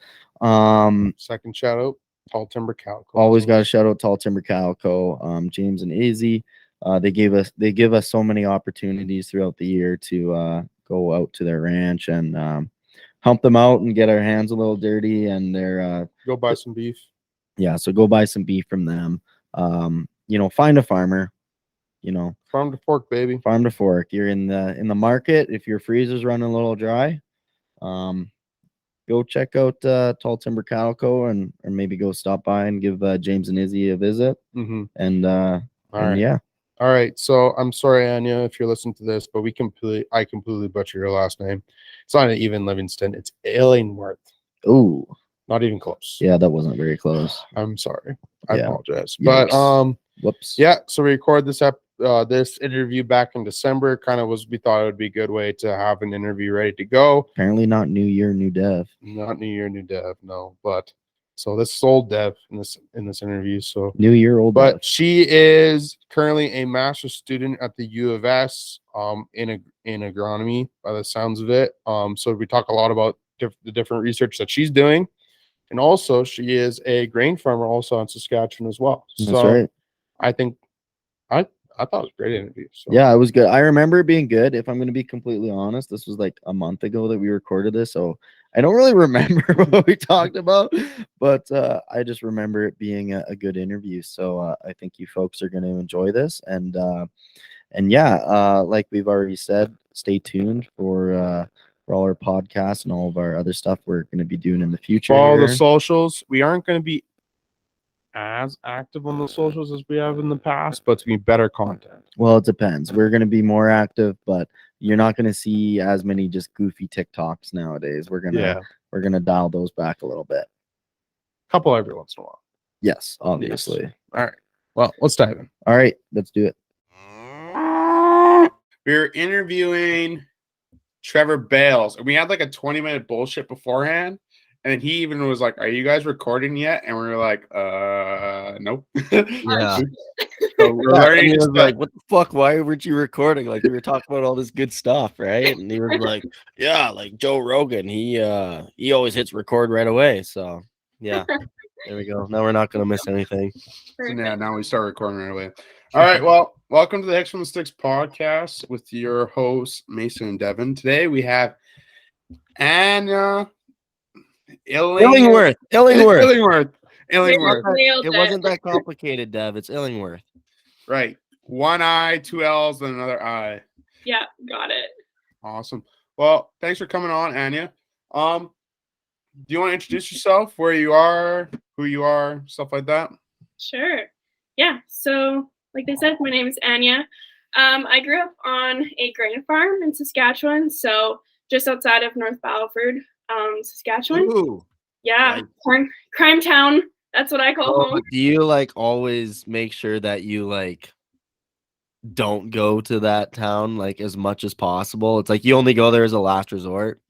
S1: Second shout out, Tall Timber Calico.
S2: Always got to shout out Tall Timber Calico. James and Izzy, they give us so many opportunities throughout the year to go out to their ranch and help them out and get our hands a little dirty, and they're
S1: go buy some beef.
S2: Yeah, so go buy some beef from them. find a farmer,
S1: Farm to fork, baby.
S2: farm to fork. You're in the market. If your freezer's running a little dry, go check out Tall Timber Cattle Co. or maybe go stop by and give James and Izzy a visit.
S1: Mm-hmm.
S2: And
S1: All right.
S2: yeah.
S1: All right. So I'm sorry, Anya, if you're listening to this, but I completely butchered your last name. It's not even Livingston. It's Illingworth.
S2: Oh,
S1: not even close.
S2: Yeah, that wasn't very close.
S1: I'm sorry. I apologize.
S2: Yikes.
S1: But
S2: Whoops.
S1: yeah, so we recorded this interview back in December. We thought it would be a good way to have an interview ready to go.
S2: Apparently not new year, new dev.
S1: Not new year, new dev, no. But so this is old dev in this interview. So
S2: new year, old
S1: dev.
S2: But
S1: she is currently a master's student at the U of S in agronomy by the sounds of it. So we talk a lot about the different research that she's doing. And also, she is a grain farmer also in Saskatchewan as well.
S2: That's
S1: so
S2: right.
S1: I think I thought it was a great interview. So.
S2: Yeah, it was good. I remember it being good. If I'm going to be completely honest, this was like a month ago that we recorded this, so I don't really remember what we talked about, but I just remember it being a good interview. So I think you folks are going to enjoy this, and yeah, like we've already said, stay tuned for all our podcasts and all of our other stuff we're going to be doing in the future.
S1: Follow the socials. We aren't going to be as active on the socials as we have in the past, but it's going to be better content.
S2: Well, it depends. We're going to be more active, but you're not going to see as many just goofy TikToks nowadays. We're going to dial those back a little bit.
S1: Couple every once in a while.
S2: Yes, obviously.
S1: Yes. All right. Well, let's dive in.
S2: All right, let's do it.
S1: We were interviewing Trevor Bales, and we had like a 20-minute bullshit beforehand. And he even was like, "Are you guys recording yet?" And we were like, "Nope."
S2: Yeah.
S1: So we're learning.
S2: He was like, "What the fuck? Why weren't you recording? Like we were talking about all this good stuff, right?" And he was like, "Yeah, like Joe Rogan. He always hits record right away." So yeah, there we go. Now we're not gonna miss anything.
S1: So yeah, now we start recording right away. All right. Well, welcome to the Hicks from the Sticks podcast with your hosts Mason and Devin. Today we have Anya.
S2: Illingworth.
S3: It
S2: wasn't that complicated, Dev. It's Illingworth.
S1: Right. One I, two L's, and another I.
S3: Yeah, got it.
S1: Awesome. Well, thanks for coming on, Anya. Do you want to introduce yourself, where you are, who you are, stuff like that?
S3: Sure. Yeah. So, like they said, my name is Anya. I grew up on a grain farm in Saskatchewan, so just outside of North Battleford. Saskatchewan.
S2: Ooh,
S3: yeah, crime town. That's what I call home.
S2: Do you like always make sure that you like don't go to that town like as much as possible? It's like you only go there as a last resort.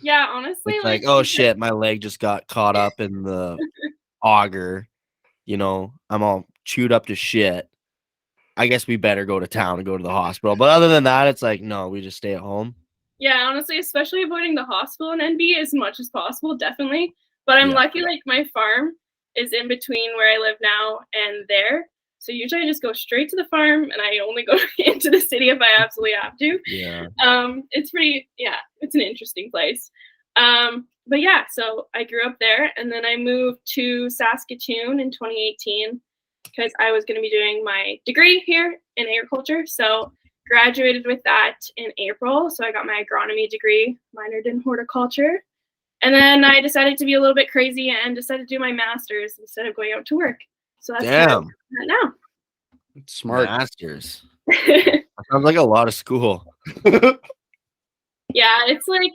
S3: Yeah, honestly,
S2: it's like oh shit, my leg just got caught up in the auger. I'm all chewed up to shit. I guess we better go to town and go to the hospital. But other than that, it's like no, we just stay at home.
S3: Yeah, honestly, especially avoiding the hospital in NB as much as possible, definitely. But I'm lucky, like, my farm is in between where I live now and there. So usually I just go straight to the farm, and I only go into the city if I absolutely have to.
S2: Yeah.
S3: It's it's an interesting place. But yeah, so I grew up there, and then I moved to Saskatoon in 2018 because I was going to be doing my degree here in agriculture. So graduated with that in April. So I got my agronomy degree, minored in horticulture. And then I decided to be a little bit crazy and decided to do my master's instead of going out to work. So that's
S2: damn
S3: now.
S1: Smart.
S2: Masters. Sounds like a lot of school.
S3: Yeah, it's like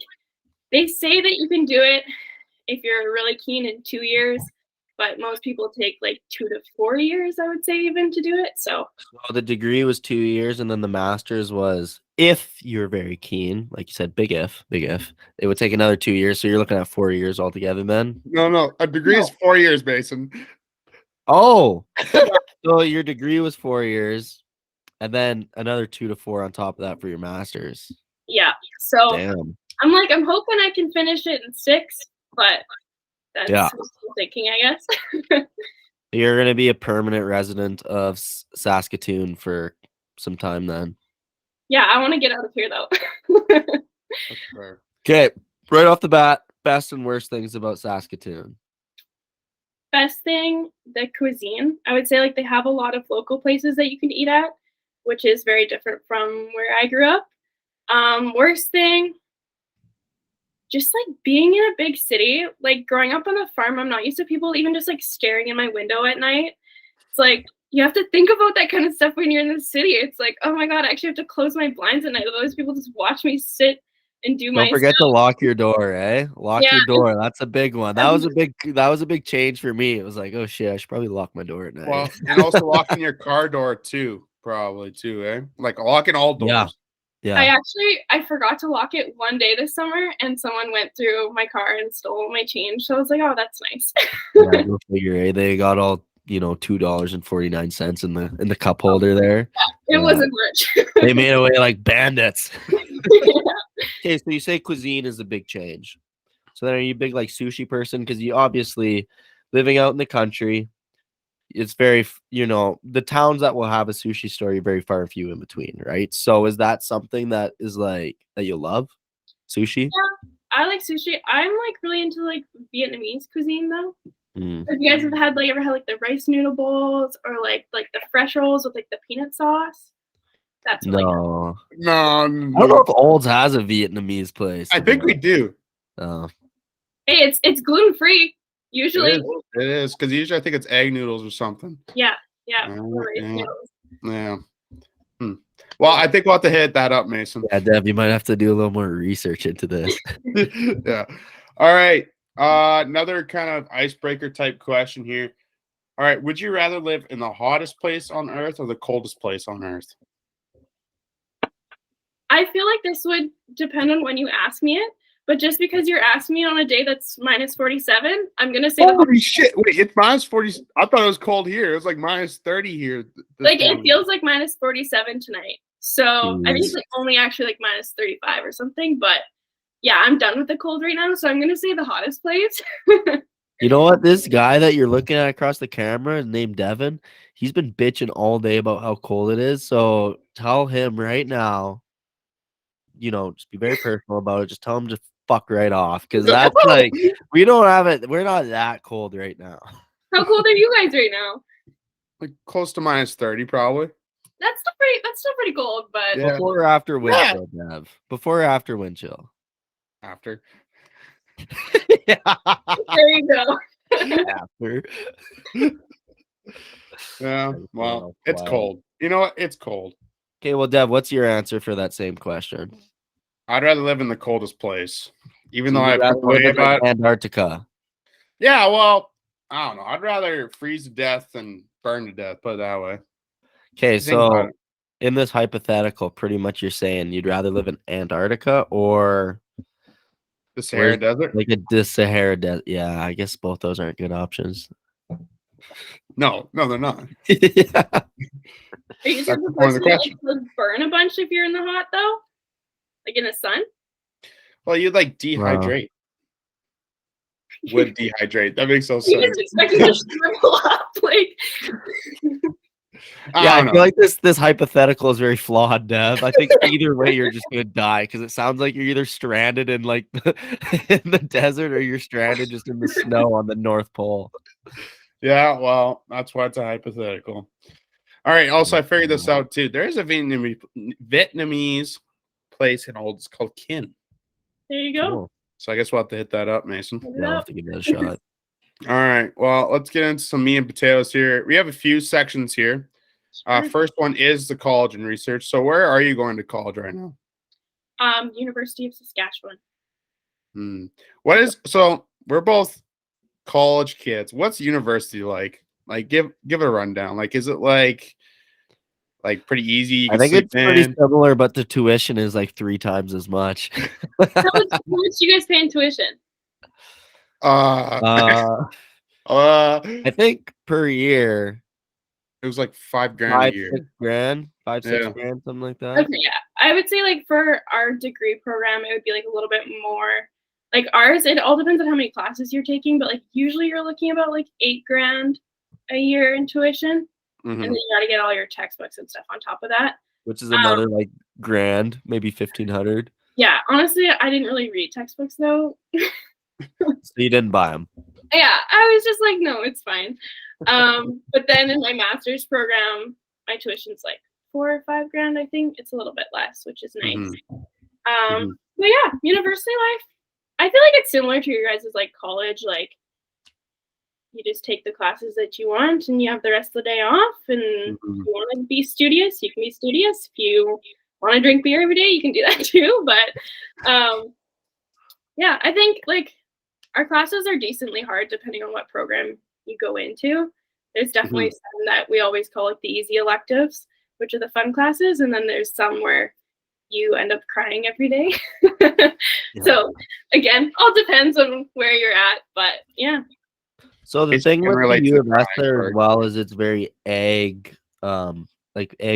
S3: they say that you can do it if you're really keen in 2 years. But most people take like 2 to 4 years, I would say, even to do it. So
S2: the degree was 2 years, and then the master's was, if you're very keen, like you said, big if, it would take another 2 years. So you're looking at 4 years altogether, then?
S1: No, a degree is 4 years, Mason.
S2: Oh, so your degree was 4 years, and then another 2 to 4 on top of that for your master's.
S3: Yeah. So
S2: damn.
S3: I'm hoping I can finish it in 6, but. That's wishful thinking, I guess.
S2: You're going to be a permanent resident of Saskatoon for some time then.
S3: Yeah, I want to get out of here, though.
S1: That's fair.
S2: Okay, right off the bat, best and worst things about Saskatoon.
S3: Best thing, the cuisine. I would say like they have a lot of local places that you can eat at, which is very different from where I grew up. Worst thing, just like being in a big city, like growing up on a farm, I'm not used to people even just like staring in my window at night. It's like you have to think about that kind of stuff when you're in the city. It's like, oh my God, I actually have to close my blinds at night. Otherwise people just watch me sit and do my
S2: Don't forget to
S3: stuff.
S2: lock your door, eh? Lock
S3: Yeah.
S2: your door. That's a big one. That was a big change for me. It was like, oh shit, I should probably lock my door at night.
S1: Well, and also locking your car door too, probably too, eh? Like locking all doors.
S2: Yeah.
S3: I forgot to lock it one day this summer, and someone went through my car and stole my change. So I was like, oh, that's nice.
S2: Yeah, go figure, eh? They got all, $2.49 in the cup holder there.
S3: It wasn't much.
S2: They made away like bandits.
S3: Yeah.
S2: Okay, so you say cuisine is a big change. So then are you a big like sushi person? Because you obviously living out in the country, it's very, the towns that will have a sushi store are very far and few in between, right? So is that something that is like that you love? Sushi?
S3: Yeah, I like sushi. I'm like really into like Vietnamese cuisine though.
S2: Mm.
S3: Have you guys ever had like the rice noodle bowls or like the fresh rolls with like the peanut sauce? That's really good.
S2: No.
S1: No,
S2: I don't know if Olds has a Vietnamese place.
S1: I think we do.
S2: Oh.
S3: Hey, it's gluten free usually.
S1: It is because usually I think it's egg noodles or something.
S3: Yeah.
S1: Rice
S3: Rice noodles.
S1: Yeah. Well, I think we'll have to hit that up, Mason.
S2: Yeah, Deb, you might have to do a little more research into this.
S1: Yeah. All right. Another kind of icebreaker type question here. All right. Would you rather live in the hottest place on Earth or the coldest place on Earth?
S3: I feel like this would depend on when you ask me it, but just because you're asking me on a day that's minus 47, I'm gonna say
S1: Holy shit! Wait, it's minus 40. I thought it was cold here. It was like minus 30 here.
S3: It feels like minus 47 tonight. So I think it's like only actually like minus 35 or something. But yeah, I'm done with the cold right now, so I'm gonna say the hottest place.
S2: You know what? This guy that you're looking at across the camera is named Devin. He's been bitching all day about how cold it is. So tell him right now, just be very personal about it. Just tell him to fuck right off. Because that's like, we don't have it. We're not that cold right now.
S3: How cold are you guys right now?
S1: Like close to minus 30, probably.
S3: That's still pretty cold, but
S1: Yeah.
S2: Before or after wind chill, Dev? Before or after wind chill?
S1: After.
S2: Yeah.
S3: there you go.
S2: After.
S1: Yeah. Well, it's cold. You know what? It's cold.
S2: Okay, well, Dev, what's your answer for that same question?
S1: I'd rather live in the coldest place, even though
S2: You'd
S1: I
S2: rather live
S1: way
S2: in, like,
S1: about.
S2: Antarctica.
S1: Yeah, well, I don't know. I'd rather freeze to death than burn to death. Put it that way.
S2: Okay,
S1: Think about
S2: so
S1: it.
S2: in this hypothetical, pretty much you're saying you'd rather live in Antarctica or
S1: The Sahara Desert.
S2: like the Sahara Desert. Yeah, I guess both those aren't good options.
S1: No, they're not.
S2: Yeah.
S3: Are you
S1: That's
S3: the
S1: the point of the
S3: person that
S1: question.
S3: would burn a bunch if you're in the hot though? Like in the sun?
S1: Well, you'd like dehydrate. Would dehydrate. That makes no
S3: You
S1: sense.
S3: just expecting to shrivel up like
S2: Yeah, I
S1: don't
S2: feel
S1: know.
S2: like this hypothetical is very flawed, Dev. I think either way you're just gonna die because it sounds like you're either stranded in like in the desert or you're stranded just in the snow on the North Pole.
S1: Yeah, well, that's why it's a hypothetical. All right. Also, I figured this out too. There is a Vietnamese place in Old. It's called Kin.
S3: there you go.
S2: Cool.
S1: So I guess we'll have to hit that up, Mason.
S3: Look it
S2: Yeah, I'll
S3: up.
S2: have to give that a shot.
S1: All right. Well, let's get into some meat and potatoes here. We have a few sections here. First one is the college and research. So where are you going to college right now?
S3: University of Saskatchewan.
S1: So we're both college kids. What's university like? Like give it a rundown. Like is it like pretty easy? You
S2: I
S1: can
S2: think
S1: sleep
S2: it's pretty
S1: in?
S2: similar, but the tuition is like 3 times as much.
S3: How much do you guys pay in tuition?
S1: I
S2: I think per year,
S1: it was like $5,000 a
S2: 5-6
S1: year.
S2: grand, 5-6
S1: Yeah.
S2: grand, something like that.
S3: Okay, yeah. I would say like for our degree program, it would be like a little bit more. Like ours, it all depends on how many classes you're taking, but like usually you're looking about like $8,000 a year in tuition,
S1: Mhm.
S3: and then you got to get all your textbooks and stuff on top of that.
S2: Which is another like grand, maybe 1,500.
S3: Yeah, honestly, I didn't really read textbooks though.
S2: So you didn't buy them.
S3: Yeah, I was just like, no, it's fine. But then in my master's program, my tuition's like $4 or $5 grand. I think it's a little bit less, which is nice. But yeah, university life. I feel like it's similar to your guys' like college. Like you just take the classes that you want, and you have the rest of the day off. And if you want to be studious, you can be studious. If you want to drink beer every day, you can do that too. But yeah, I think like our classes are decently hard depending on what program you go into. There's definitely some that we always call like the easy electives, which are the fun classes, and then there's some where you end up crying every day. So again, all depends on where you're at, but yeah.
S2: So the thing with the U of S there as well is it's very egg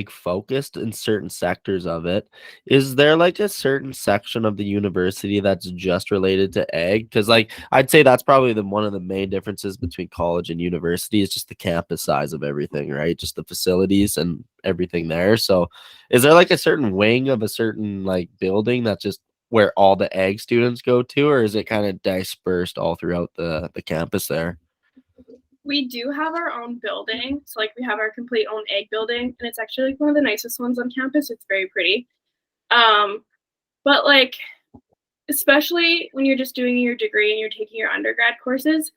S2: focused in certain sectors of it. Is there like a certain section of the university that's just related to egg? Because like I'd say that's probably one of the main differences between college and university is just the campus size of everything, right? Just the facilities and everything there. So is there like a certain wing of a certain like building that's just where all the egg students go to, or is it kind of dispersed all throughout the campus there?
S3: We do have our own building. So like we have our complete own egg building, and it's actually like one of the nicest ones on campus. It's very pretty. But like, especially when you're just doing your degree and you're taking your undergrad courses,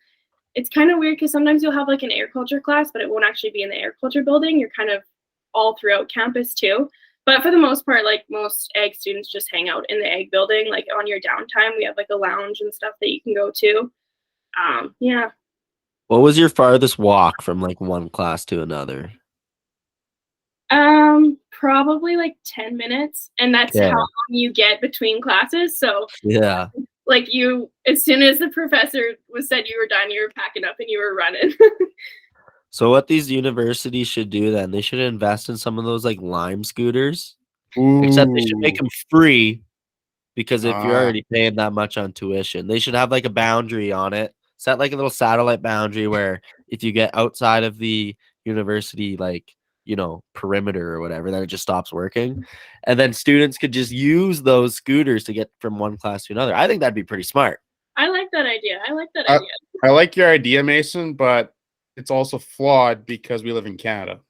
S3: it's kind of weird because sometimes you'll have like an agriculture class, but it won't actually be in the agriculture building. You're kind of all throughout campus too. But for the most part, like most egg students just hang out in the egg building. Like on your downtime, we have like a lounge and stuff that you can go to. Yeah.
S2: What was your farthest walk from like one class to another?
S3: Probably like 10 minutes, and that's how long you get between classes. So
S2: yeah,
S3: like you, as soon as the professor said you were done, you were packing up and you were running.
S2: So what these universities should do then, they should invest in some of those like Lime scooters. Except they should make them free, because if you're already paying that much on tuition, they should have like a boundary on it. Set like a little satellite boundary where if you get outside of the university, like, you know, perimeter or whatever, then it just stops working. And then students could just use those scooters to get from one class to another. I think that'd be pretty smart.
S3: I like that idea.
S1: I like your idea, Mason, but it's also flawed because we live in Canada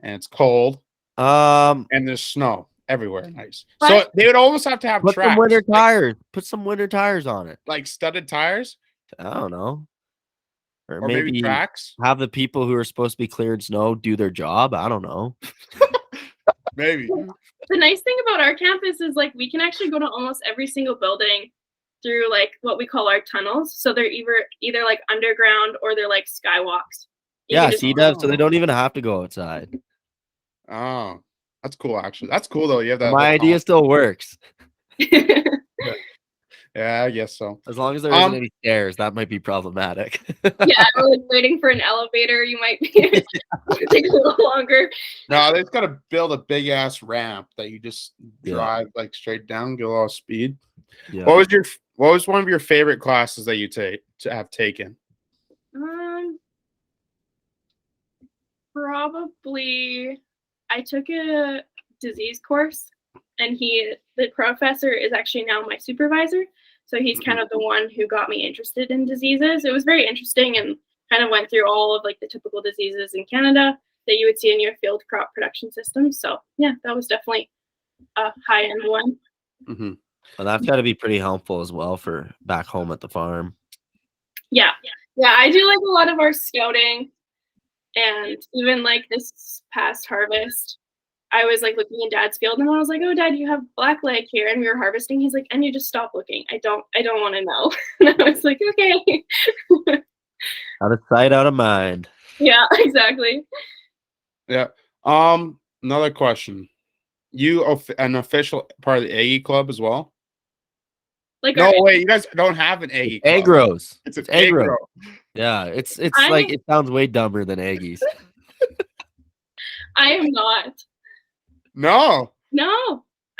S1: and it's cold. And there's snow everywhere. Nice. So they would almost have to have
S2: put
S1: tracks.
S2: some winter tires. Put some winter tires on it.
S1: Like studded tires?
S2: I don't know.
S1: Or maybe tracks.
S2: Have the people who are supposed to be clearing snow do their job. I don't know.
S1: Maybe.
S3: The nice thing about our campus is like we can actually go to almost every single building through like what we call our tunnels. So they're either like underground or they're like skywalks.
S2: Yeah, Dev, so they don't even have to go outside.
S1: Oh, that's cool. Actually, that's cool though. You have that.
S2: My idea still works.
S1: Yeah, I guess so.
S2: As long as there isn't any stairs, that might be problematic.
S3: Yeah, or like waiting for an elevator, you might be take a little longer.
S1: No, they've got to build a big ass ramp that you just drive like straight down, get a lot of speed. Yeah. What was one of your favorite classes that you have taken?
S3: Probably I took a disease course, and the professor is actually now my supervisor. So he's kind of the one who got me interested in diseases. It was very interesting and kind of went through all of like the typical diseases in Canada that you would see in your field crop production system. So yeah, that was definitely a high-end one.
S2: Mm-hmm. Well, that's got to be pretty helpful as well for back home at the farm.
S3: Yeah. I do like a lot of our scouting, and even like this past harvest, I was like looking in Dad's field, and I was like, "Oh, Dad, you have blackleg here," and we were harvesting. He's like, "And you just stop looking. I don't want to know." And I was like, "Okay."
S2: Out of sight, out of mind.
S3: Yeah, exactly.
S1: Yeah. Another question. You an official part of the Aggie Club as well? Like no, wait, you guys don't have an Aggie Club.
S2: Agros.
S1: It's an Agro.
S2: Yeah, it's like it sounds way dumber than Aggies.
S3: I am not.
S1: No,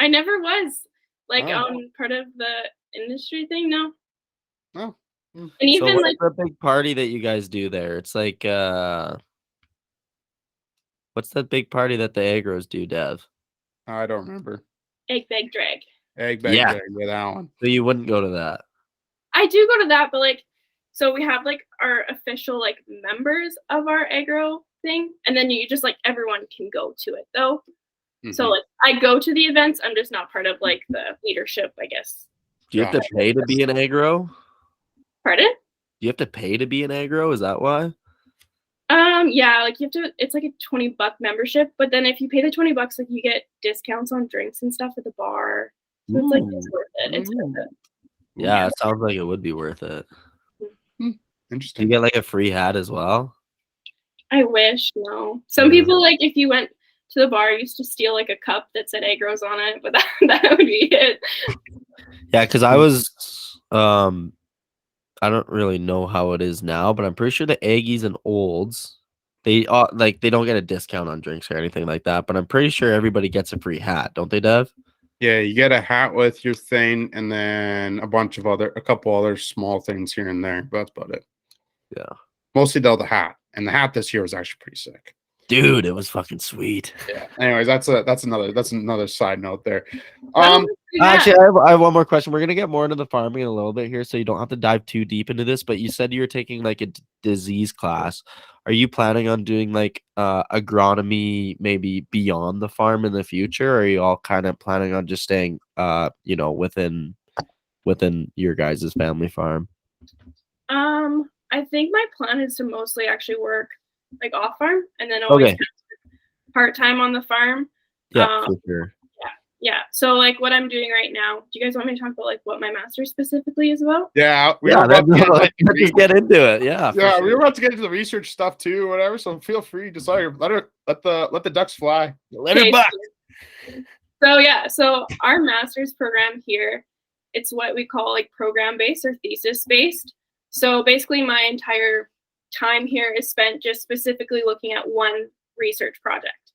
S3: I never was like on part of the industry thing. No.
S2: And even so like the big party that you guys do there, it's like what's that big party that the Agros do, Dev?
S1: I don't remember.
S3: Egg bag drag.
S1: Egg bag drag, yeah, that one.
S2: So you wouldn't go to that?
S3: I do go to that, but like So we have like our official like members of our agro thing, and then you just like everyone can go to it though. So like I go to the events, I'm just not part of like the leadership, I guess.
S4: Do you have to pay to be an agro?
S3: Pardon?
S4: Do you have to pay to be an agro? Is that why?
S3: Yeah, like you have to, it's like a $20 membership, but then if you pay the $20, like you get discounts on drinks and stuff at the bar. So it's like it's worth it. It's worth it.
S4: Yeah, it sounds like it would be worth it. Do
S1: Interesting.
S4: you get like a free hat as well?
S3: I wish, no. Some people like if you went to the bar used to steal like a cup that said agros on it, but that would be it.
S4: Yeah, because I was I don't really know how it is now, but I'm pretty sure the Aggies and Olds, they like they don't get a discount on drinks or anything like that, but I'm pretty sure everybody gets a free hat, don't they, Dev?
S1: Yeah, you get a hat with your thing, and then a couple other small things here and there, but that's about it.
S4: Yeah.
S1: Mostly though the hat. And the hat this year was actually pretty sick.
S4: Dude, it was fucking sweet.
S1: Yeah. Anyways, that's another side note there.
S4: Actually, I have one more question. We're gonna get more into the farming in a little bit here, so you don't have to dive too deep into this. But you said you were taking like a disease class. Are you planning on doing like agronomy maybe beyond the farm in the future? Or are you all kind of planning on just staying within your guys' family farm?
S3: I think my plan is to mostly actually work like off farm and then always part time on the farm.
S4: Yeah, for sure.
S3: Yeah. So like what I'm doing right now, do you guys want me to talk about like what my master's specifically is about?
S1: Yeah,
S4: let's just get into it. Yeah.
S1: Yeah, we were about to get into the research stuff too, whatever. So feel free to let the ducks fly.
S4: Let her buck.
S3: So our master's program here, it's what we call like program based or thesis based. So basically my entire time here is spent just specifically looking at one research project.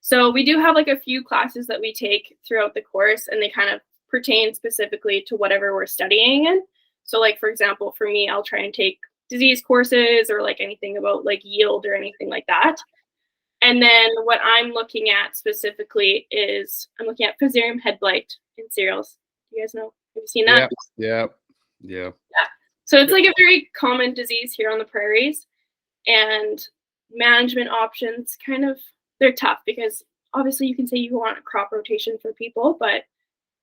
S3: So we do have like a few classes that we take throughout the course, and they kind of pertain specifically to whatever we're studying in. So like, for example, for me, I'll try and take disease courses or like anything about like yield or anything like that. And then what I'm looking at specifically is I'm looking at Fusarium head blight in cereals. You guys know? Have you seen that?
S1: Yeah.
S3: So it's like a very common disease here on the prairies, and management options they're tough because obviously you can say you want a crop rotation for people, but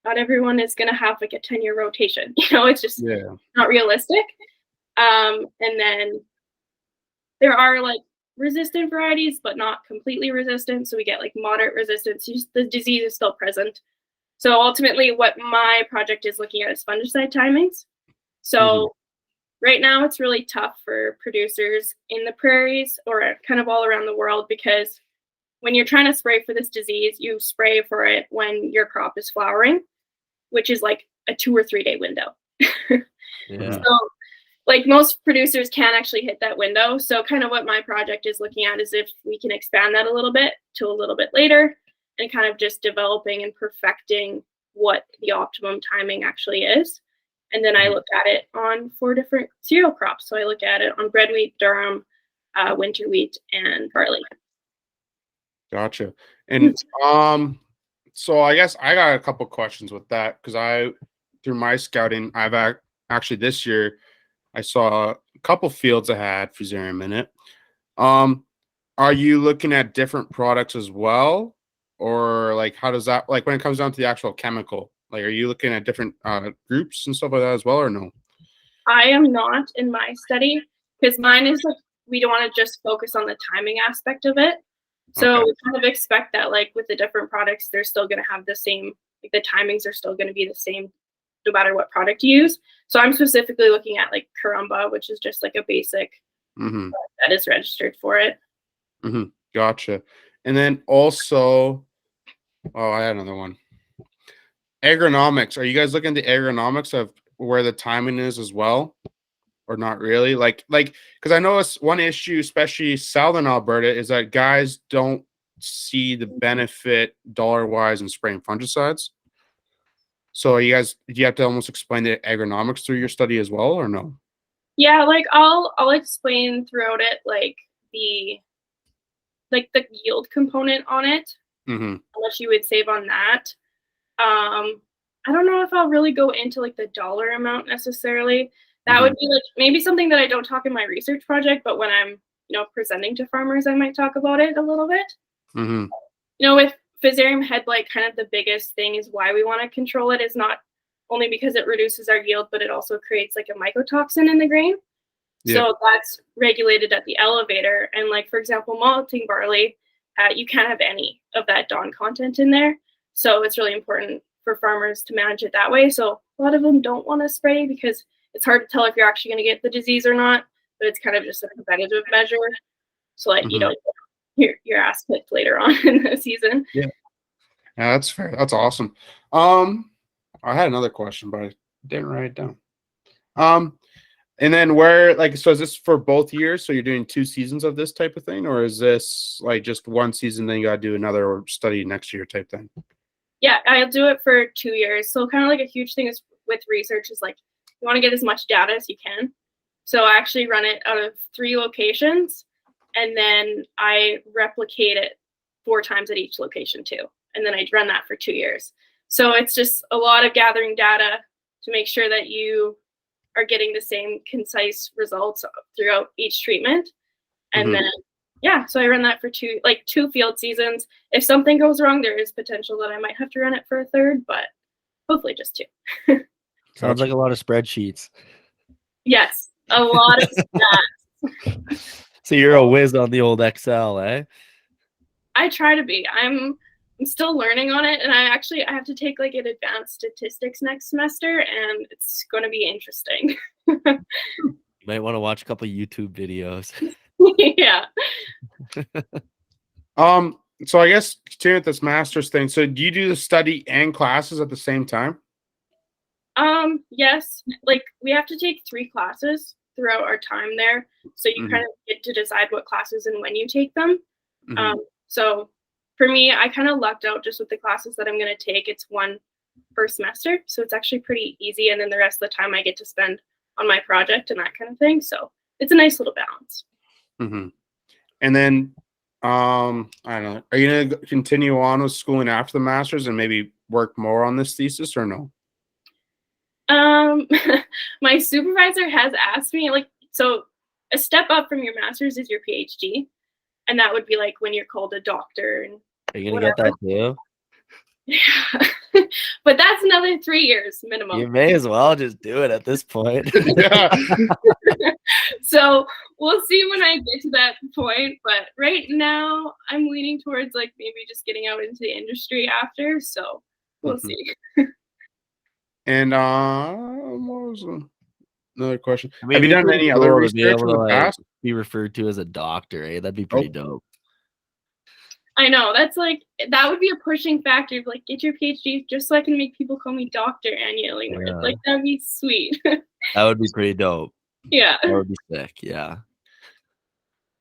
S3: not everyone is going to have like a 10-year rotation. It's just not realistic. And then there are like resistant varieties, but not completely resistant. So we get like moderate resistance. The disease is still present. So ultimately what my project is looking at is fungicide timings. So right now it's really tough for producers in the prairies or kind of all around the world, because when you're trying to spray for this disease, you spray for it when your crop is flowering, which is like a 2 or 3 day window. So like most producers can't actually hit that window. So kind of what my project is looking at is if we can expand that a little bit to a little bit later and kind of just developing and perfecting what the optimum timing actually is. And then I look at it on 4 different cereal crops. So I look at it on bread wheat, durum, winter wheat, and barley.
S1: Gotcha. And so I guess I got a couple questions with that, because through my scouting, I've actually this year I saw a couple fields that had Fusarium in it. Are you looking at different products as well, or like how does that, like when it comes down to the actual chemical, like are you looking at different groups and stuff like that as well, or no?
S3: I am not in my study, because mine is like we don't want to just focus on the timing aspect of it. So we kind of expect that like with the different products, they're still going to have the same, like the timings are still going to be the same no matter what product you use. So I'm specifically looking at like Carumba, which is just like a basic that is registered for it.
S1: Gotcha. And then also, I had another one. Agronomics. Are you guys looking at the agronomics of where the timing is as well? Or not really? Like, because I know it's one issue, especially southern Alberta, is that guys don't see the benefit dollar-wise in spraying fungicides. So do you have to almost explain the agronomics through your study as well, or no?
S3: Yeah, like I'll explain throughout it like the yield component on it. Unless you would save on that. I don't know if I'll really go into like the dollar amount necessarily, That would be like maybe something that I don't talk in my research project, but when I'm, presenting to farmers, I might talk about it a little bit.
S1: Mm-hmm.
S3: With Fusarium head blight, kind of the biggest thing is why we want to control it is not only because it reduces our yield, but it also creates like a mycotoxin in the grain.
S1: Yeah.
S3: So that's regulated at the elevator. And like, for example, malting barley, you can't have any of that DON content in there. So it's really important for farmers to manage it that way. So a lot of them don't want to spray because it's hard to tell if you're actually going to get the disease or not, but it's kind of just a preventative measure. So like, you don't get your ass kicked later on in the season.
S1: Yeah, that's fair. That's awesome. I had another question, but I didn't write it down. And then so is this for both years? So you're doing 2 seasons of this type of thing, or is this like just 1 season, then you got to do another or study next year type thing?
S3: Yeah, I'll do it for 2 years. So kind of like a huge thing is with research is like, you want to get as much data as you can. So I actually run it out of 3 locations, and then I replicate it 4 times at each location too. And then I run that for 2 years. So it's just a lot of gathering data to make sure that you are getting the same concise results throughout each treatment. And then, so I run that for 2 field seasons. If something goes wrong, there is potential that I might have to run it for a 3rd, but hopefully just 2.
S4: Sounds like a lot of spreadsheets.
S3: Yes, a lot of stats.
S4: So you're a whiz on the old Excel, eh?
S3: I try to be. I'm still learning on it, and I have to take like an advanced statistics next semester, and it's going to be interesting.
S4: You might want to watch a couple YouTube videos.
S3: Yeah.
S1: So I guess continuing with this master's thing. So do you do the study and classes at the same time?
S3: Yes. Like we have to take 3 classes throughout our time there, so you kind of get to decide what classes and when you take them. So for me, I kind of lucked out just with the classes that I'm going to take. It's 1 per semester, so it's actually pretty easy, and then the rest of the time I get to spend on my project and that kind of thing. So it's a nice little balance.
S1: And then I don't know, are you going to continue on with schooling after the master's and maybe work more on this thesis or no?
S3: My supervisor has asked me, like, so a step up from your master's is your PhD, and that would be like when you're called a doctor. And
S4: are you gonna get that too?
S3: Yeah, but that's another 3 years minimum.
S4: You may as well just do it at this point.
S3: So we'll see when I get to that point, but right now I'm leaning towards like maybe just getting out into the industry after, so we'll see.
S1: And what was another question? Have you done any other research in the past?
S4: Be referred to as a doctor, eh? That'd be pretty dope.
S3: I know, that's like, that would be a pushing factor of like, get your PhD just so I can make people call me Dr. Anya Illinworth. Yeah. Like, that'd be sweet.
S4: That would be pretty dope.
S3: Yeah.
S4: That would be sick, yeah.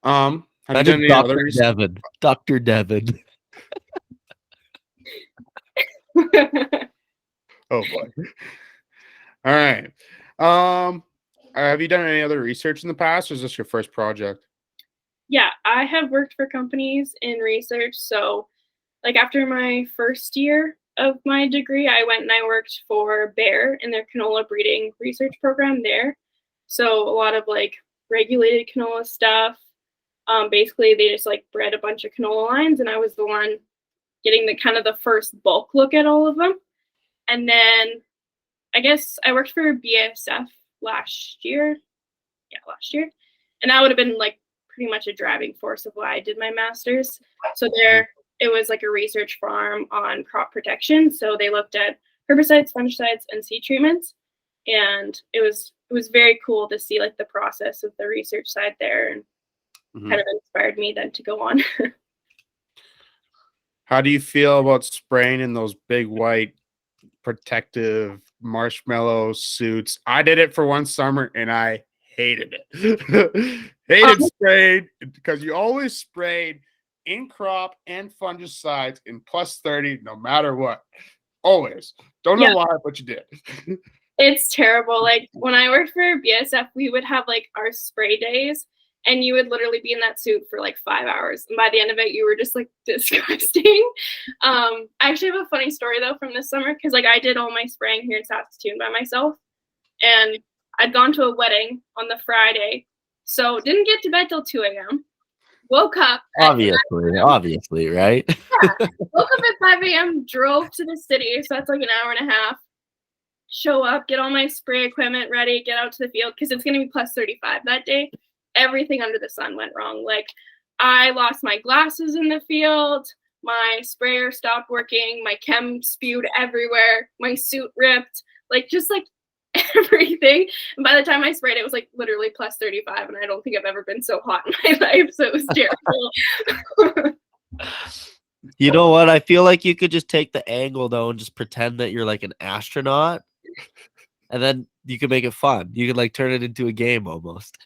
S1: Have you done any other research?
S4: Devin. Dr. Devin.
S1: Oh boy. All right. Have you done any other research in the past, or is this your first project?
S3: Yeah, I have worked for companies in research. So like after my first year of my degree, I went and I worked for Bayer in their canola breeding research program there. So a lot of like regulated canola stuff. Basically they just like bred a bunch of canola lines, and I was the one getting the kind of the first bulk look at all of them. And then I guess I worked for BASF last year. Yeah, last year. And that would have been like pretty much a driving force of why I did my master's. So there, it was like a research farm on crop protection. So they looked at herbicides, fungicides, and seed treatments. And it was very cool to see like the process of the research side there, and kind of inspired me then to go on.
S1: How do you feel about spraying in those big white protective marshmallow suits? I did it for one summer and I hated it. Hated spraying because you always sprayed in crop and fungicides in +30 no matter what. Always. Don't know why, but you did.
S3: It's terrible. Like when I worked for BASF, we would have like our spray days, and you would literally be in that suit for like 5 hours. And by the end of it, you were just like disgusting. I actually have a funny story though from this summer, because like I did all my spraying here in Saskatoon by myself. And I'd gone to a wedding on the Friday, so didn't get to bed till 2 a.m. Woke up at
S4: Obviously, right?
S3: woke up at 5 a.m., drove to the city, so that's like an hour and a half. Show up, get all my spray equipment ready, get out to the field, because it's going to be plus 35 that day. Everything under the sun went wrong. Like, I lost my glasses in the field, my sprayer stopped working, my chem spewed everywhere, my suit ripped, like, just like everything. And by the time I sprayed, it was like literally plus 35, and I don't think I've ever been so hot in my life, so it was terrible.
S4: You know what? I feel like you could just take the angle though and just pretend that you're like an astronaut, and then you could make it fun. You could like turn it into a game almost.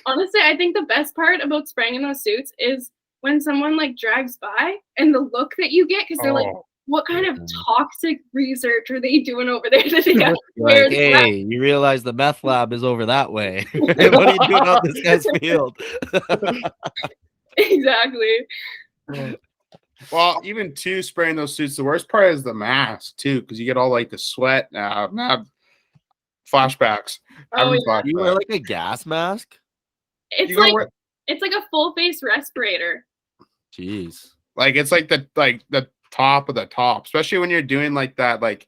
S3: Honestly, I think the best part about spraying in those suits is when someone like drags by and the look that you get, because they're like, what kind of toxic research are they doing over there? That they have to wear
S4: Like, hey, you realize the meth lab is over that way. What are you doing on this guy's field?
S3: Exactly.
S1: Well, even too spraying those suits, the worst part is the mask too, because you get all like the sweat. Flashbacks.
S3: Oh, yeah.
S1: Flashback.
S4: You wear like a gas mask?
S3: It's
S1: You
S3: like
S1: go
S3: it's like a full face respirator.
S4: Jeez.
S1: like it's like the top of the top, especially when you're doing like that like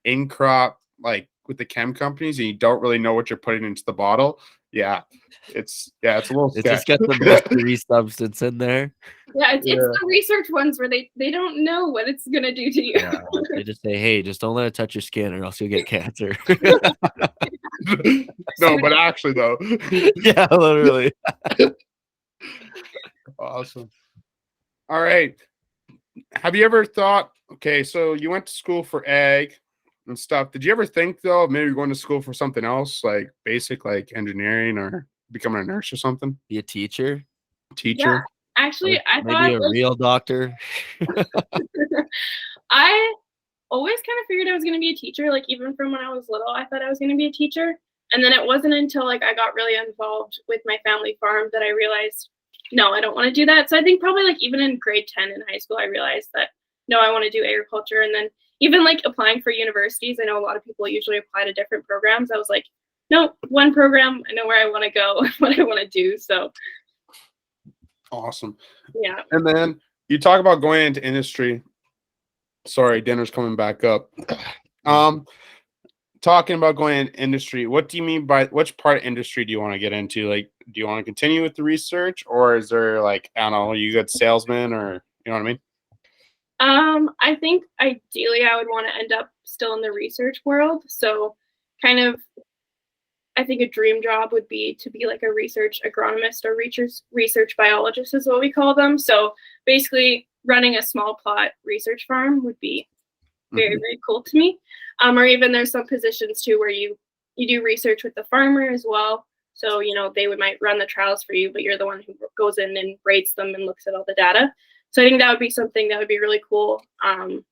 S1: in crop like with the chem companies and you don't really know what you're putting into the bottle. Yeah, it's a little
S4: It's
S1: sketch.
S4: just got the mystery substance in there.
S3: Yeah, it's the research ones where they don't know what it's gonna do to you.
S4: Yeah, they just say, hey, just don't let it touch your skin or else you'll get cancer.
S1: No, but actually though.
S4: Yeah, literally.
S1: Awesome. All right. Have you ever thought, okay, so you went to school for ag and stuff. Did you ever think though of maybe going to school for something else, like basic like engineering or becoming a nurse or something?
S4: Be a teacher.
S3: Yeah, actually, I
S4: Maybe
S3: thought
S4: a real doctor.
S3: I always kind of figured I was going to be a teacher. Like, even from when I was little, I thought I was going to be a teacher. And then it wasn't until like I got really involved with my family farm that I realized, no, I don't want to do that. So I think probably like even in grade 10 in high school, I realized that, no, I want to do agriculture. And then even like applying for universities, I know a lot of people usually apply to different programs. I was like, no, one program, I know where I want to go, what I want to do. So
S1: awesome.
S3: Yeah.
S1: And then you talk about going into industry. Sorry, dinner's coming back up. Talking about going in industry, what do you mean by which part of industry do you want to get into? Like, do you want to continue with the research, or is there like, I don't know, you good salesman, or you know what I mean?
S3: I think ideally I would want to end up still in the research world. So kind of, I think a dream job would be to be like a research agronomist or research biologist is what we call them. So basically running a small plot research farm would be very, very cool to me. Or even there's some positions too where you do research with the farmer as well. So, you know, they might run the trials for you, but you're the one who goes in and rates them and looks at all the data. So I think that would be something that would be really cool. I'm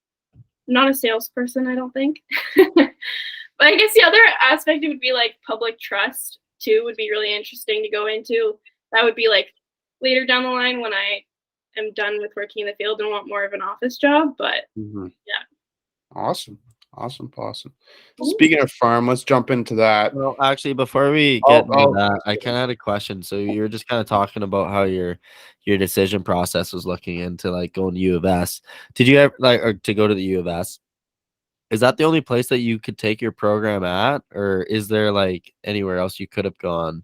S3: not a salesperson, I don't think. But I guess the other aspect would be like public trust too, would be really interesting to go into. That would be like later down the line when I am done with working in the field and want more of an office job. But yeah.
S1: Awesome. Speaking of farm, let's jump into that.
S4: Well, actually, before we get into that, I kind of had a question. So you were just kind of talking about how your decision process was looking into like going to U of S. Did you ever or to go to the U of S? Is that the only place that you could take your program at, or is there like anywhere else you could have gone?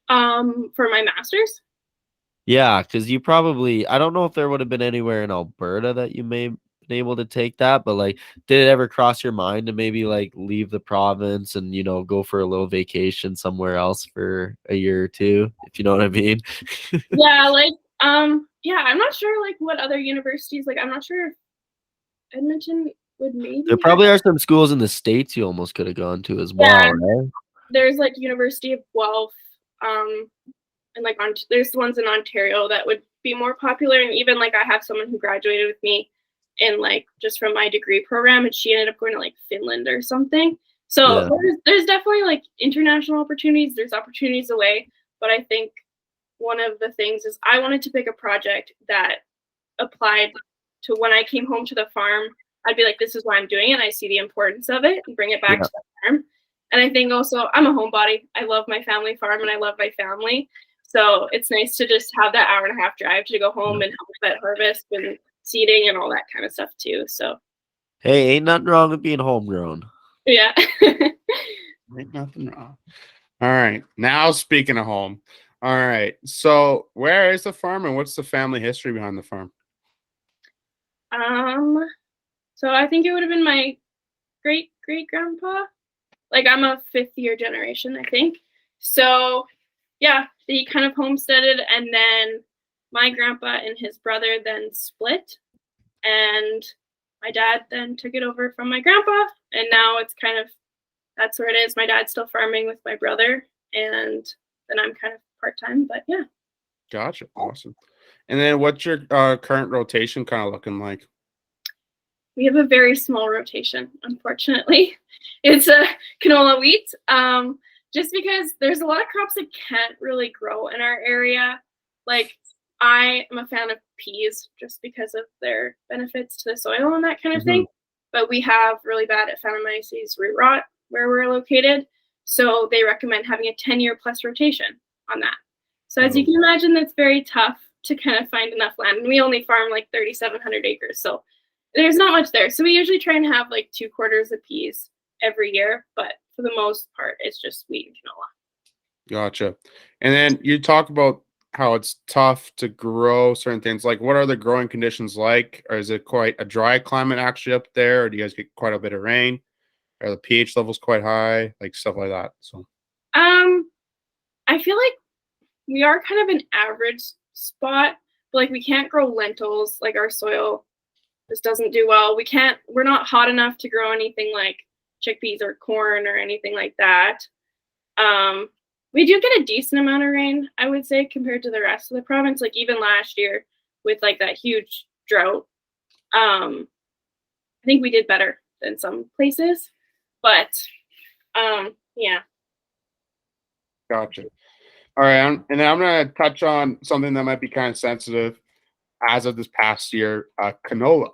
S3: For my master's?
S4: Yeah, because you probably, I don't know if there would have been anywhere in Alberta that you may have been able to take that, but like, did it ever cross your mind to maybe like leave the province and, you know, go for a little vacation somewhere else for a year or two, if you know what I mean?
S3: Yeah, like, yeah, I'm not sure like what other universities, like, I'm not sure if Edmonton would maybe.
S4: There probably are some schools in the States you almost could have gone to as well, right?
S3: There's like University of Guelph, and like there's ones in Ontario that would be more popular. And even like I have someone who graduated with me in like just from my degree program, and she ended up going to like Finland or something. So there's definitely like international opportunities. There's opportunities away, but I think one of the things is I wanted to pick a project that applied to when I came home to the farm. I'd be like, this is why I'm doing it. I see the importance of it and bring it back to the farm. And I think also I'm a homebody. I love my family farm and I love my family. So it's nice to just have that hour and a half drive to go home and help with that harvest and seeding and all that kind of stuff too. So
S4: Hey, ain't nothing wrong with being homegrown.
S3: yeah.
S1: Ain't nothing wrong. All right. Now speaking of home. All right. So where is the farm and what's the family history behind the farm?
S3: So I think it would have been my great grandpa. Like I'm a 5th-year generation, I think. So yeah, he kind of homesteaded, and then my grandpa and his brother then split, and my dad then took it over from my grandpa, and now it's kind of, that's where it is. My dad's still farming with my brother, and then I'm kind of part-time, but yeah.
S1: Gotcha. Awesome. And then what's your current rotation kind of looking like?
S3: We have a very small rotation, unfortunately. It's a canola wheat, just because there's a lot of crops that can't really grow in our area. Like I am a fan of peas just because of their benefits to the soil and that kind of thing. But we have really bad Phanomyces root rot where we're located. So they recommend having a 10-year plus rotation on that. So as you can imagine, that's very tough to kind of find enough land. And we only farm like 3,700 acres. So there's not much there. So we usually try and have like 2 quarters of peas every year. But for the most part, it's just wheat and canola.
S1: Gotcha. And then you talk about how it's tough to grow certain things. Like what are the growing conditions like? Or is it quite a dry climate actually up there? Or do you guys get quite a bit of rain? Are the pH levels quite high? Like stuff like that. So
S3: I feel like we are kind of an average spot, but like we can't grow lentils. Like our soil just doesn't do well. We're not hot enough to grow anything like chickpeas or corn or anything like that. We do get a decent amount of rain, I would say, compared to the rest of the province. Like even last year with like that huge drought, I think we did better than some places, but yeah.
S1: Gotcha. All right. And then I'm going to touch on something that might be kind of sensitive as of this past year, canola.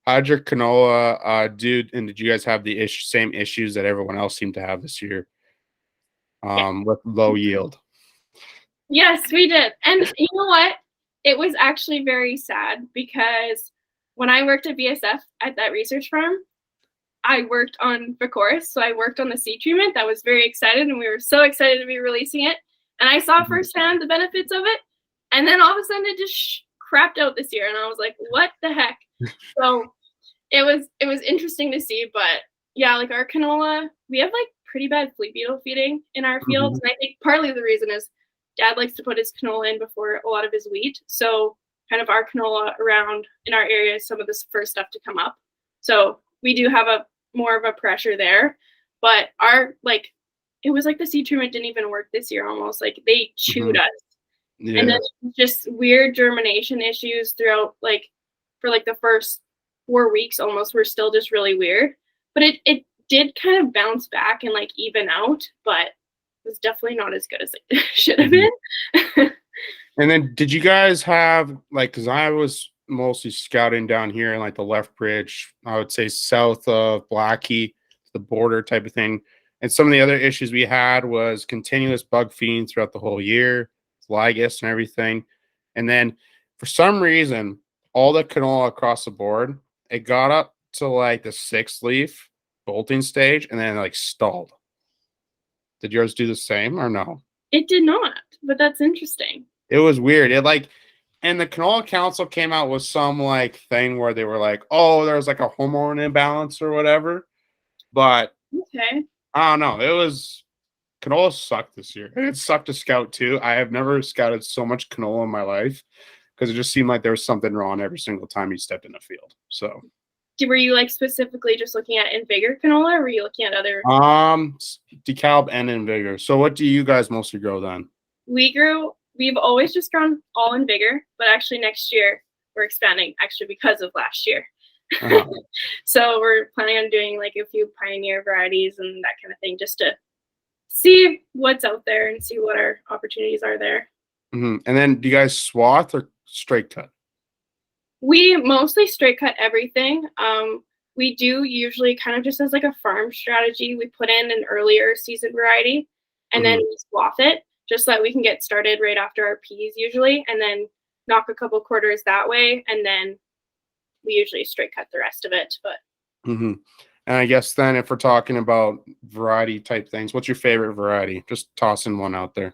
S1: How'd your canola do? And did you guys have the same issues that everyone else seemed to have this year with low yield?
S3: Yes, we did. And you know what? It was actually very sad because when I worked at BSF at that research farm, I worked on the course. So I worked on the seed treatment. That was very excited, and we were so excited to be releasing it. And I saw firsthand the benefits of it. And then all of a sudden it just crapped out this year. And I was like, what the heck? So it was interesting to see. But yeah, like our canola, we have like pretty bad flea beetle feeding in our fields. And I think partly the reason is Dad likes to put his canola in before a lot of his wheat. So kind of our canola around in our area is some of the first stuff to come up. So we do have a more of a pressure there. But our like, it was like the seed treatment didn't even work this year almost. Like they chewed us. Yeah. And then just weird germination issues throughout, like for like the first 4 weeks almost were still just really weird. But it did kind of bounce back and like even out, but it was definitely not as good as it should have been.
S1: And then did you guys have like, because I was mostly scouting down here in like the Left Bridge, I would say south of Blackie, the border type of thing. And some of the other issues we had was continuous bug feeding throughout the whole year, ligas and everything. And then for some reason, all the canola across the board, it got up to like the 6th leaf bolting stage and then like stalled. Did yours do the same or no?
S3: It did not, but that's interesting.
S1: It was weird. It like, and the Canola Council came out with some like thing where they were like, oh, there's like a hormone imbalance or whatever. But
S3: okay.
S1: I don't know. It was canola sucked this year. And it sucked to scout too. I have never scouted so much canola in my life because it just seemed like there was something wrong every single time you stepped in a field. So
S3: were you like specifically just looking at Invigor canola, or were you looking at other
S1: DeKalb and Invigor? So what do you guys mostly grow then?
S3: We've always just grown all Invigor, but actually next year we're expanding actually because of last year. So we're planning on doing like a few pioneer varieties and that kind of thing just to see what's out there and see what our opportunities are there.
S1: And then do you guys swath or straight cut?
S3: We mostly straight cut everything. we do usually kind of just as like a farm strategy, we put in an earlier season variety and then we swath it just so that we can get started right after our peas usually, and then knock a couple quarters that way, and then we usually straight cut the rest of it. But
S1: And I guess then if we're talking about variety type things, what's your favorite variety? Just tossing one out there.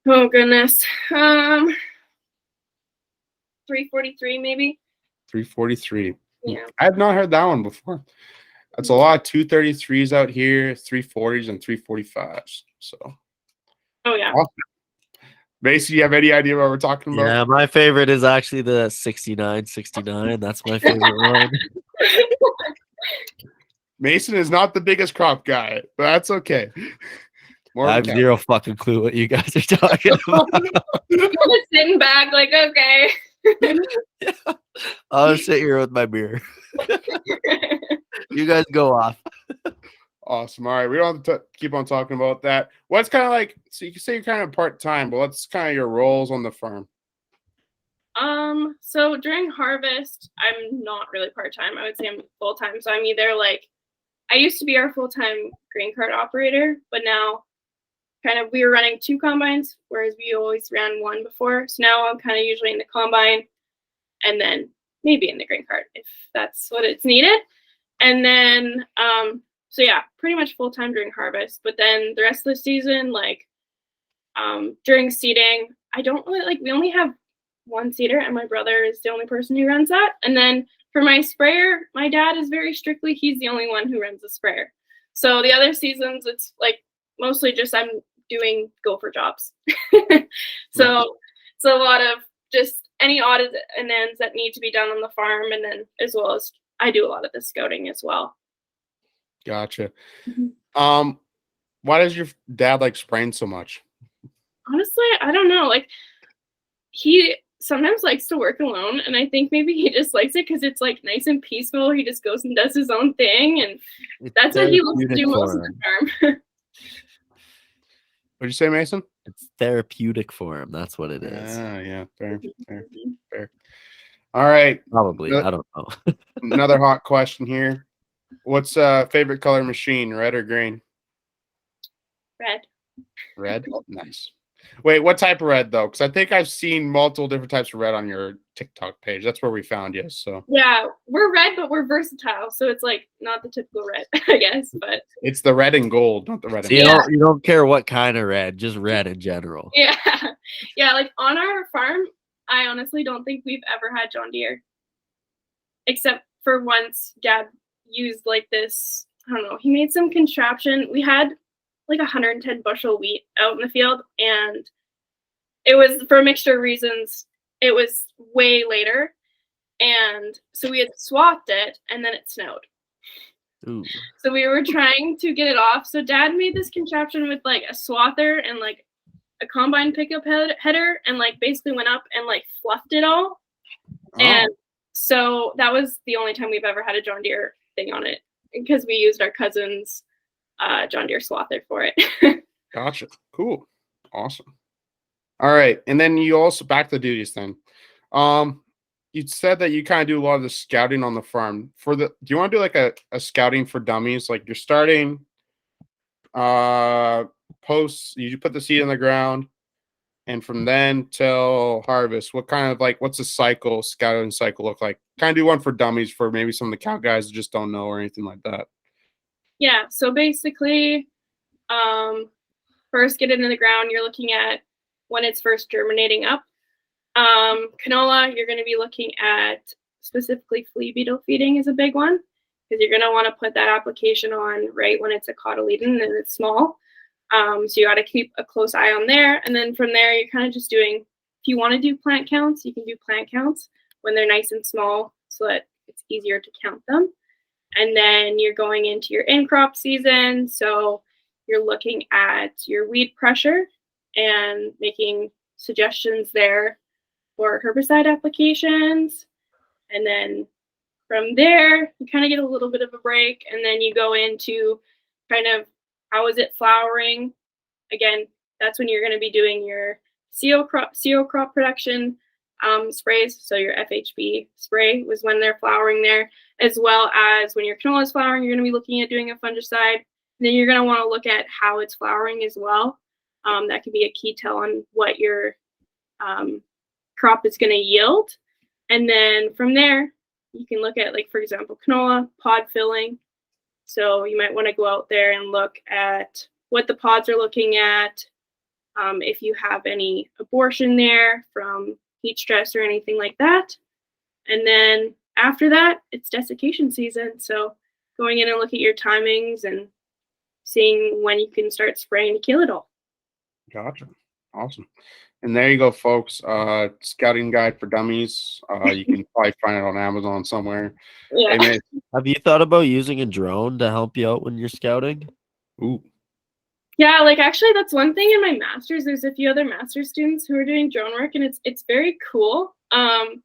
S3: oh goodness, 343 maybe.
S1: 343.
S3: Yeah.
S1: I have not heard that one before. That's a lot of 233s out here, 340s and 345s. So.
S3: Oh yeah.
S1: Awesome. Mason, you have any idea what we're talking about?
S4: Yeah, my favorite is actually the 69. That's my favorite one.
S1: Mason is not the biggest crop guy, but that's okay.
S4: I have zero fucking clue what you guys are talking about.
S3: Sitting back like, okay.
S4: Yeah. I'll sit here with my beer. You guys go off.
S1: Awesome. All right. We don't have to keep on talking about that. What's kind of like, so you can say you're kind of part-time, but what's kind of your roles on the farm?
S3: So during harvest, I'm not really part-time. I would say I'm full-time. So I'm either like, I used to be our full-time grain cart operator, but now kind of we were running 2 combines, whereas we always ran 1 before. So now I'm kind of usually in the combine and then maybe in the grain cart if that's what it's needed. And then, so yeah, pretty much full-time during harvest, but then the rest of the season, like during seeding, I don't really like, we only have 1 seeder and my brother is the only person who runs that. And then for my sprayer, my dad is very strictly, he's the only one who runs the sprayer. So the other seasons, it's like mostly just I'm doing gopher jobs. So it's a lot of just any odds and ends that need to be done on the farm, and then as well as I do a lot of the scouting as well.
S1: Gotcha. Why does your dad like spraying so much?
S3: Honestly, I don't know. Like he sometimes likes to work alone, and I think maybe he just likes it because it's like nice and peaceful. He just goes and does his own thing, and that's what he loves to do most of the farm.
S1: What'd you say, Mason?
S4: It's therapeutic for him. That's what it is.
S1: Yeah, fair. All right.
S4: Probably. I don't know.
S1: Another hot question here. What's favorite color machine, red or green?
S3: Red.
S1: Red? Nice. Wait, what type of red, though? Because I think I've seen multiple different types of red on your TikTok page. That's where we found you. So
S3: yeah, we're red, but we're versatile. So it's like not the typical red, I guess. But
S1: it's the red and gold, not the red.
S4: So you don't care what kind of red, just red in general.
S3: Yeah, yeah. Like on our farm, I honestly don't think we've ever had John Deere, except for once Dad used like this. I don't know. He made some contraption. We had like 110 bushel wheat out in the field, and it was for a mixture of reasons. It was way later, and so we had swathed it, and then it snowed.
S4: Ooh.
S3: So we were trying to get it off. So Dad made this contraption with like a swather and like a combine pickup header, and like basically went up and like fluffed it all. Oh. And so that was the only time we've ever had a John Deere thing on it, because we used our cousin's John Deere swather for it.
S1: Gotcha. Cool. Awesome. All right. And then you also back to duties then. You said that you kind of do a lot of the scouting on the farm. Do you want to do like a scouting for dummies? Like you're starting posts, you put the seed in the ground, and from then till harvest, what's the scouting cycle look like? Kind of do one for dummies for maybe some of the cow guys that just don't know or anything like that.
S3: Yeah, so basically, first get it in the ground, you're looking at when it's first germinating up. Canola, you're going to be looking at specifically flea beetle feeding is a big one, because you're going to want to put that application on right when it's a cotyledon and it's small. So you got to keep a close eye on there. And then from there, you're kind of just doing, if you want to do plant counts, you can do plant counts when they're nice and small so that it's easier to count them. And then you're going into your in-crop season. So you're looking at your weed pressure and making suggestions there for herbicide applications. And then from there, you kind of get a little bit of a break. And then you go into kind of how is it flowering? Again, that's when you're going to be doing your CO crop production, sprays. So your FHB spray was when they're flowering there, as well as when your canola is flowering, you're going to be looking at doing a fungicide. And then you're going to want to look at how it's flowering as well. That could be a key tell on what your crop is going to yield. And then from there, you can look at, like, for example, canola, pod filling. So you might want to go out there and look at what the pods are looking at, if you have any abortion there from heat stress or anything like that. And then after that, it's desiccation season. So going in and look at your timings and seeing when you can start spraying to kill it all.
S1: Gotcha. Awesome. And there you go, folks. Scouting guide for dummies. You can probably find it on Amazon somewhere.
S3: Yeah.
S1: Hey,
S4: Have you thought about using a drone to help you out when you're scouting?
S1: ooh.
S3: Yeah, like actually that's one thing in my master's. There's a few other master's students who are doing drone work, and it's very cool. I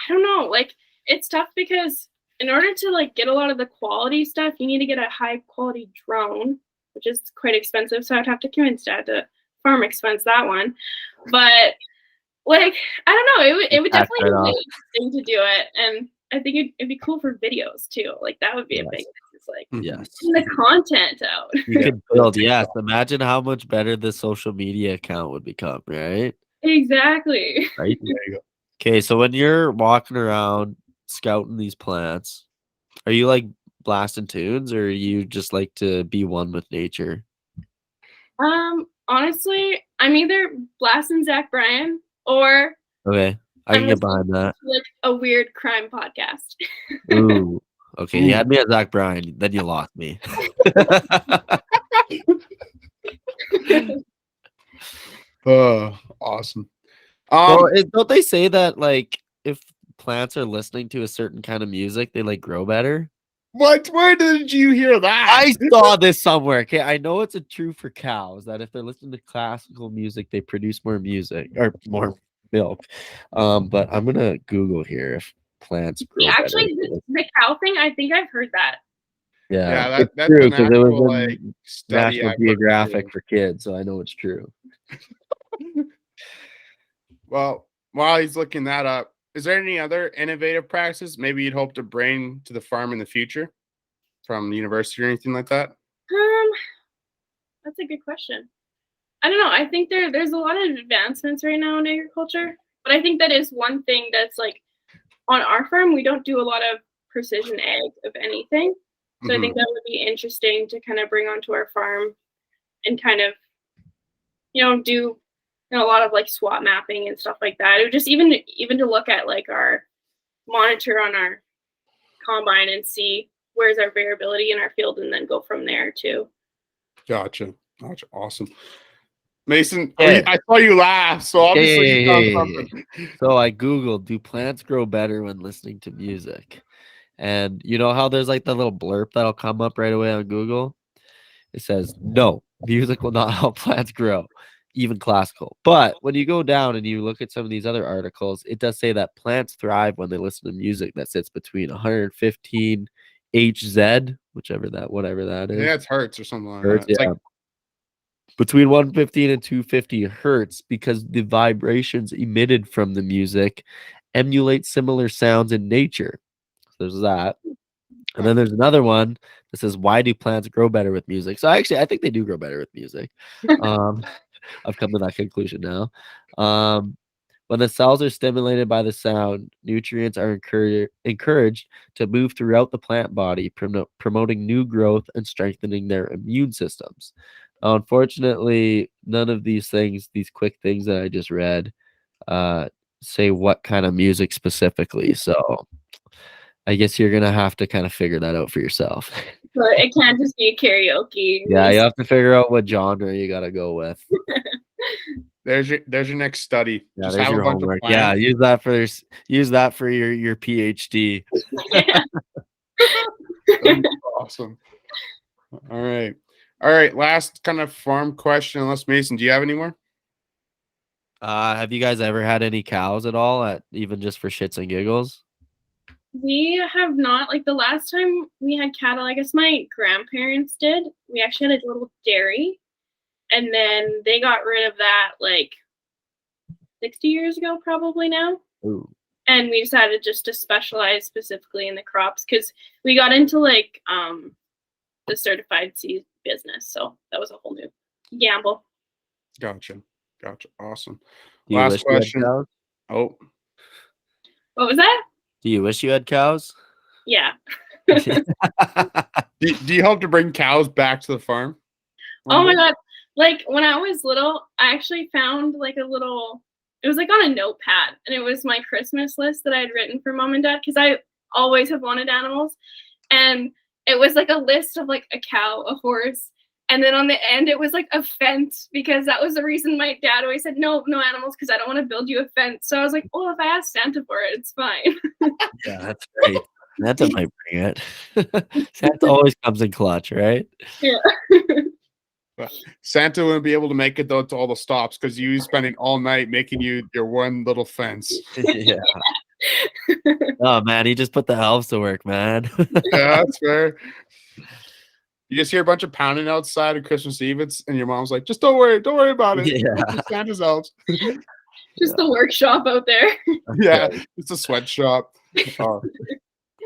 S3: don't know, like it's tough because in order to like get a lot of the quality stuff, you need to get a high quality drone, which is quite expensive. So I'd have to convince Dad to farm expense that one. But like I don't know, it would definitely be interesting to do it, and I think it'd be cool for videos too. Like that would be a big thing. It's like
S4: Yes.
S3: the content out.
S4: You could build, yes. Imagine how much better the social media account would become, right?
S3: Exactly.
S4: Right.
S1: There you go.
S4: Okay, so when you're walking around scouting these plants, are you like blasting tunes, or you just like to be one with nature?
S3: Honestly, I'm either blasting Zach Bryan or
S4: Okay, I can get behind that.
S3: like a weird crime podcast.
S4: Ooh, okay, you had me at Zach Bryan, then you lost me.
S1: Awesome.
S4: Well, don't they say that like if plants are listening to a certain kind of music, they like grow better?
S1: What? Where did you hear that?
S4: I saw this somewhere. Okay, I know it's a true for cows that if they're listening to classical music, they produce more music or more milk. But I'm gonna Google here if plants grow
S3: Yeah, actually,
S4: better.
S3: the cow thing, I think I've heard that.
S1: Yeah,
S4: it's
S1: that's
S4: true
S1: an
S4: because it
S1: actual,
S4: was
S1: like,
S4: in
S1: study
S4: National
S1: I've heard
S4: Geographic
S1: too.
S4: for kids, so I know it's true.
S1: Well, while he's looking that up, is there any other innovative practices maybe you'd hope to bring to the farm in the future from the university or anything like that?
S3: That's a good question. I don't know. I think there's a lot of advancements right now in agriculture, but I think that is one thing that's like on our farm, we don't do a lot of precision ag of anything. So I think that would be interesting to kind of bring onto our farm and kind of, do a lot of like SWOT mapping and stuff like that. It would just even to look at like our monitor on our combine and see where's our variability in our field and then go from there too.
S1: Gotcha. Awesome. Mason,
S4: Yeah.
S1: I saw you laugh, so obviously you found something.
S4: So I Googled, do plants grow better when listening to music? And you know how there's like the little blurb that'll come up right away on Google? It says, no, music will not help plants grow, even classical. But when you go down and you look at some of these other articles, it does say that plants thrive when they listen to music that sits between 115 Hz, whatever that is.
S1: Yeah, it's hertz or something like
S4: Hertz,
S1: that. It's
S4: yeah.
S1: like,
S4: Between 115 and 250 hertz, because the vibrations emitted from the music emulate similar sounds in nature. So there's that. And then there's another one that says, why do plants grow better with music? So actually, I think they do grow better with music. I've come to that conclusion now. When the cells are stimulated by the sound, nutrients are encouraged to move throughout the plant body, promoting new growth and strengthening their immune systems. Unfortunately, none of these things, these quick things that I just read, say what kind of music specifically. So I guess you're going to have to kind of figure that out for yourself.
S3: So it can't just be karaoke.
S4: Yeah, you have to figure out what genre you got to go with.
S1: there's your next study.
S4: Yeah,
S1: Just
S4: there's
S1: have
S4: your
S1: a bunch
S4: homework.
S1: of
S4: Yeah,
S1: plants.
S4: use that for your PhD.
S1: Awesome. All right. Last kind of farm question. Unless Mason, do you have any more?
S4: Have you guys ever had any cows at all, even just for shits and giggles?
S3: We have not. Like the last time we had cattle, I guess my grandparents did. We actually had a little dairy, and then they got rid of that like 60 years ago, probably now.
S2: Ooh.
S3: And we decided just to specialize specifically in the crops because we got into like the certified seed business. So that was a whole new gamble.
S5: Gotcha. Awesome.
S4: Do you
S5: Last
S4: wish you had
S5: question.
S4: cows?
S5: Oh,
S3: What was that?
S4: Do you wish you had cows?
S3: Yeah.
S5: do you hope to bring cows back to the farm?
S3: Oh my God. Like when I was little, I actually found like it was like on a notepad, and it was my Christmas list that I had written for mom and dad because I always have wanted animals. And it was like a list of like a cow, a horse, and then on the end it was like a fence because that was the reason my dad always said no animals because I don't want to build you a fence. So I was like, well, if I ask Santa for it, it's fine.
S4: Yeah, that's great. Santa might bring it. Santa always comes in clutch, right?
S3: Yeah.
S5: Santa wouldn't be able to make it though to all the stops because you spending all night making your one little fence.
S4: Yeah. Oh man, he just put the elves to work, man.
S5: Yeah, that's fair. You just hear a bunch of pounding outside on Christmas Eve, and your mom's like, "Just don't worry about it.
S4: Yeah.
S5: It's Santa's elves."
S3: Just the workshop out there.
S5: Yeah, it's a sweatshop. Oh,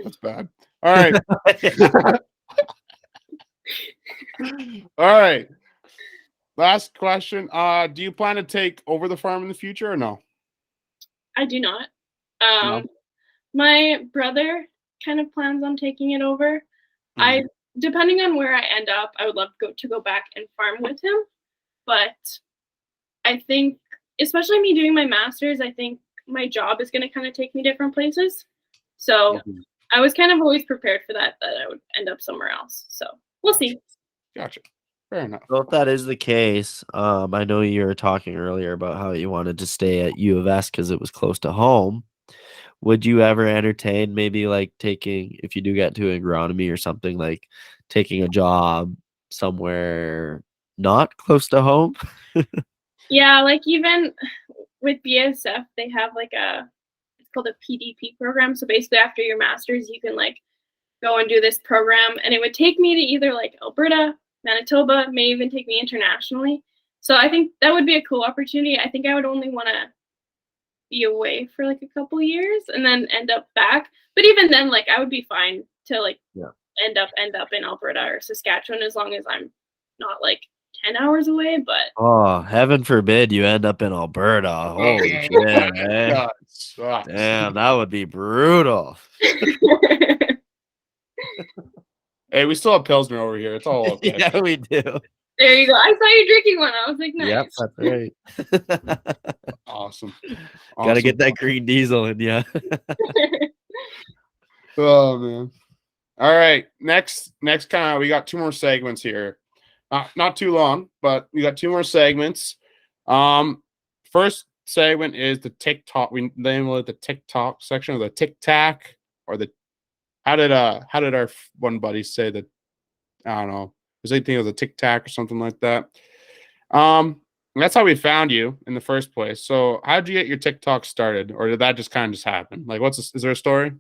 S5: that's bad. All right. All right. Last question. Do you plan to take over the farm in the future or no?
S3: I do not. My brother kind of plans on taking it over. Depending on where I end up, I would love to go back and farm with him. But I think, especially me doing my master's, I think my job is going to kind of take me different places. So I was kind of always prepared for that I would end up somewhere else. So we'll see.
S5: Gotcha. Fair enough.
S4: Well, if that is the case, I know you were talking earlier about how you wanted to stay at U of S because it was close to home. Would you ever entertain maybe like taking, if you do get to agronomy or something, like taking a job somewhere not close to home?
S3: Yeah, like even with BSF, they have like it's called a PDP program. So basically after your master's, you can like go and do this program, and it would take me to either like Alberta, Manitoba, may even take me internationally. So I think that would be a cool opportunity. I think I would only want to be away for like a couple years and then end up back. But even then, like I would be fine to like end up in Alberta or Saskatchewan as long as I'm not like 10 hours away. But
S4: oh, heaven forbid you end up in Alberta. Holy shit, man. Damn, that would be brutal.
S5: Hey, we still have Pilsner over here. It's all okay.
S4: Yeah, we do.
S3: There you go. I saw you drinking one. I was like, nice.
S4: Yep, that's right.
S5: Awesome.
S4: Gotta get that green diesel in, yeah.
S5: Oh man. All right. Next kind of we got two more segments here. Not too long, but we got two more segments. First segment is the TikTok. We name it the TikTok section of the Tic Tac or the how did our one buddy say that? I don't know. Was anything of the Tic Tac or something like that? That's how we found you in the first place. So how did you get your TikTok started, or did that just kind of just happen? Like, is there a story?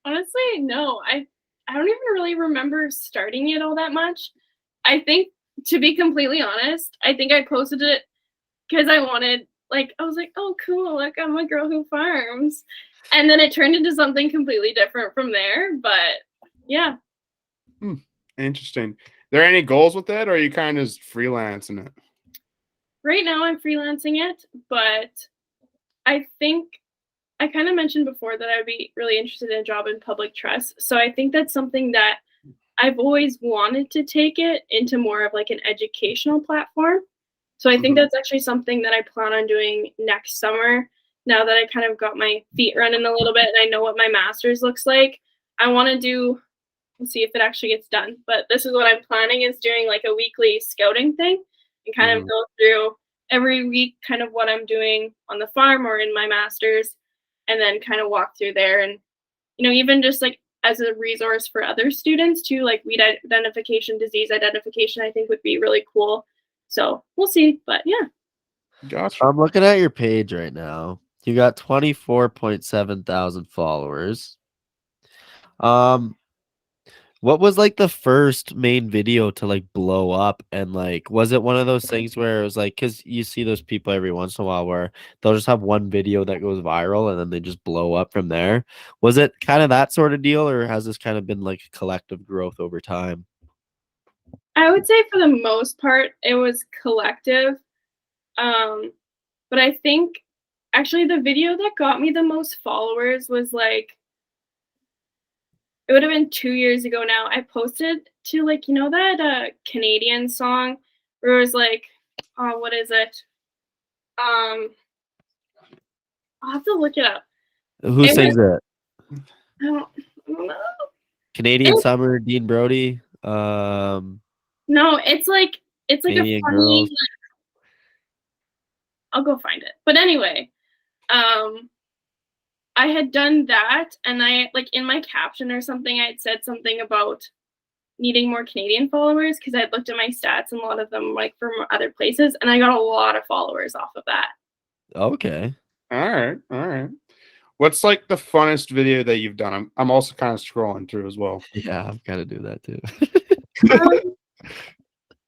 S3: Honestly, no. I don't even really remember starting it all that much. I think, to be completely honest, I think I posted it because I wanted, like, I was like, oh, cool, like I'm a girl who farms. And then it turned into something completely different from there. But yeah.
S5: Interesting. There any goals with it, or are you kind of just freelancing it?
S3: Right now I'm freelancing it, but I think I kind of mentioned before that I would be really interested in a job in public trust. So I think that's something that I've always wanted to take it into more of like an educational platform. So I think that's actually something that I plan on doing next summer. Now that I kind of got my feet running a little bit and I know what my master's looks like, I want to do, let's see if it actually gets done. But this is what I'm planning, is doing like a weekly scouting thing and kind of go through every week kind of what I'm doing on the farm or in my master's, and then kind of walk through there. And, you know, even just like as a resource for other students too, like weed identification, disease identification, I think would be really cool. So we'll see. But yeah.
S5: Gotcha.
S4: I'm looking at your page right now. You got 24.7 thousand followers. What was like the first main video to like blow up? And like, was it one of those things where it was like, because you see those people every once in a while where they'll just have one video that goes viral and then they just blow up from there? Was it kind of that sort of deal, or has this kind of been like collective growth over time?
S3: I would say for the most part, it was collective. But I think actually the video that got me the most followers was like, it would have been 2 years ago now. I posted to like, you know that Canadian song where it was like, oh, what is it? I'll have to look it up.
S4: Who sings it?
S3: I don't know.
S4: Canadian Summer, Dean Brody.
S3: No, it's like
S4: Canadian
S3: a funny.
S4: Girls.
S3: I'll go find it. But anyway, I had done that, and I like in my caption or something, I had said something about needing more Canadian followers because I had looked at my stats and a lot of them like from other places, and I got a lot of followers off of that.
S4: Okay.
S5: All right. What's like the funnest video that you've done? I'm also kind of scrolling through as well.
S4: Yeah, I've got to do that too.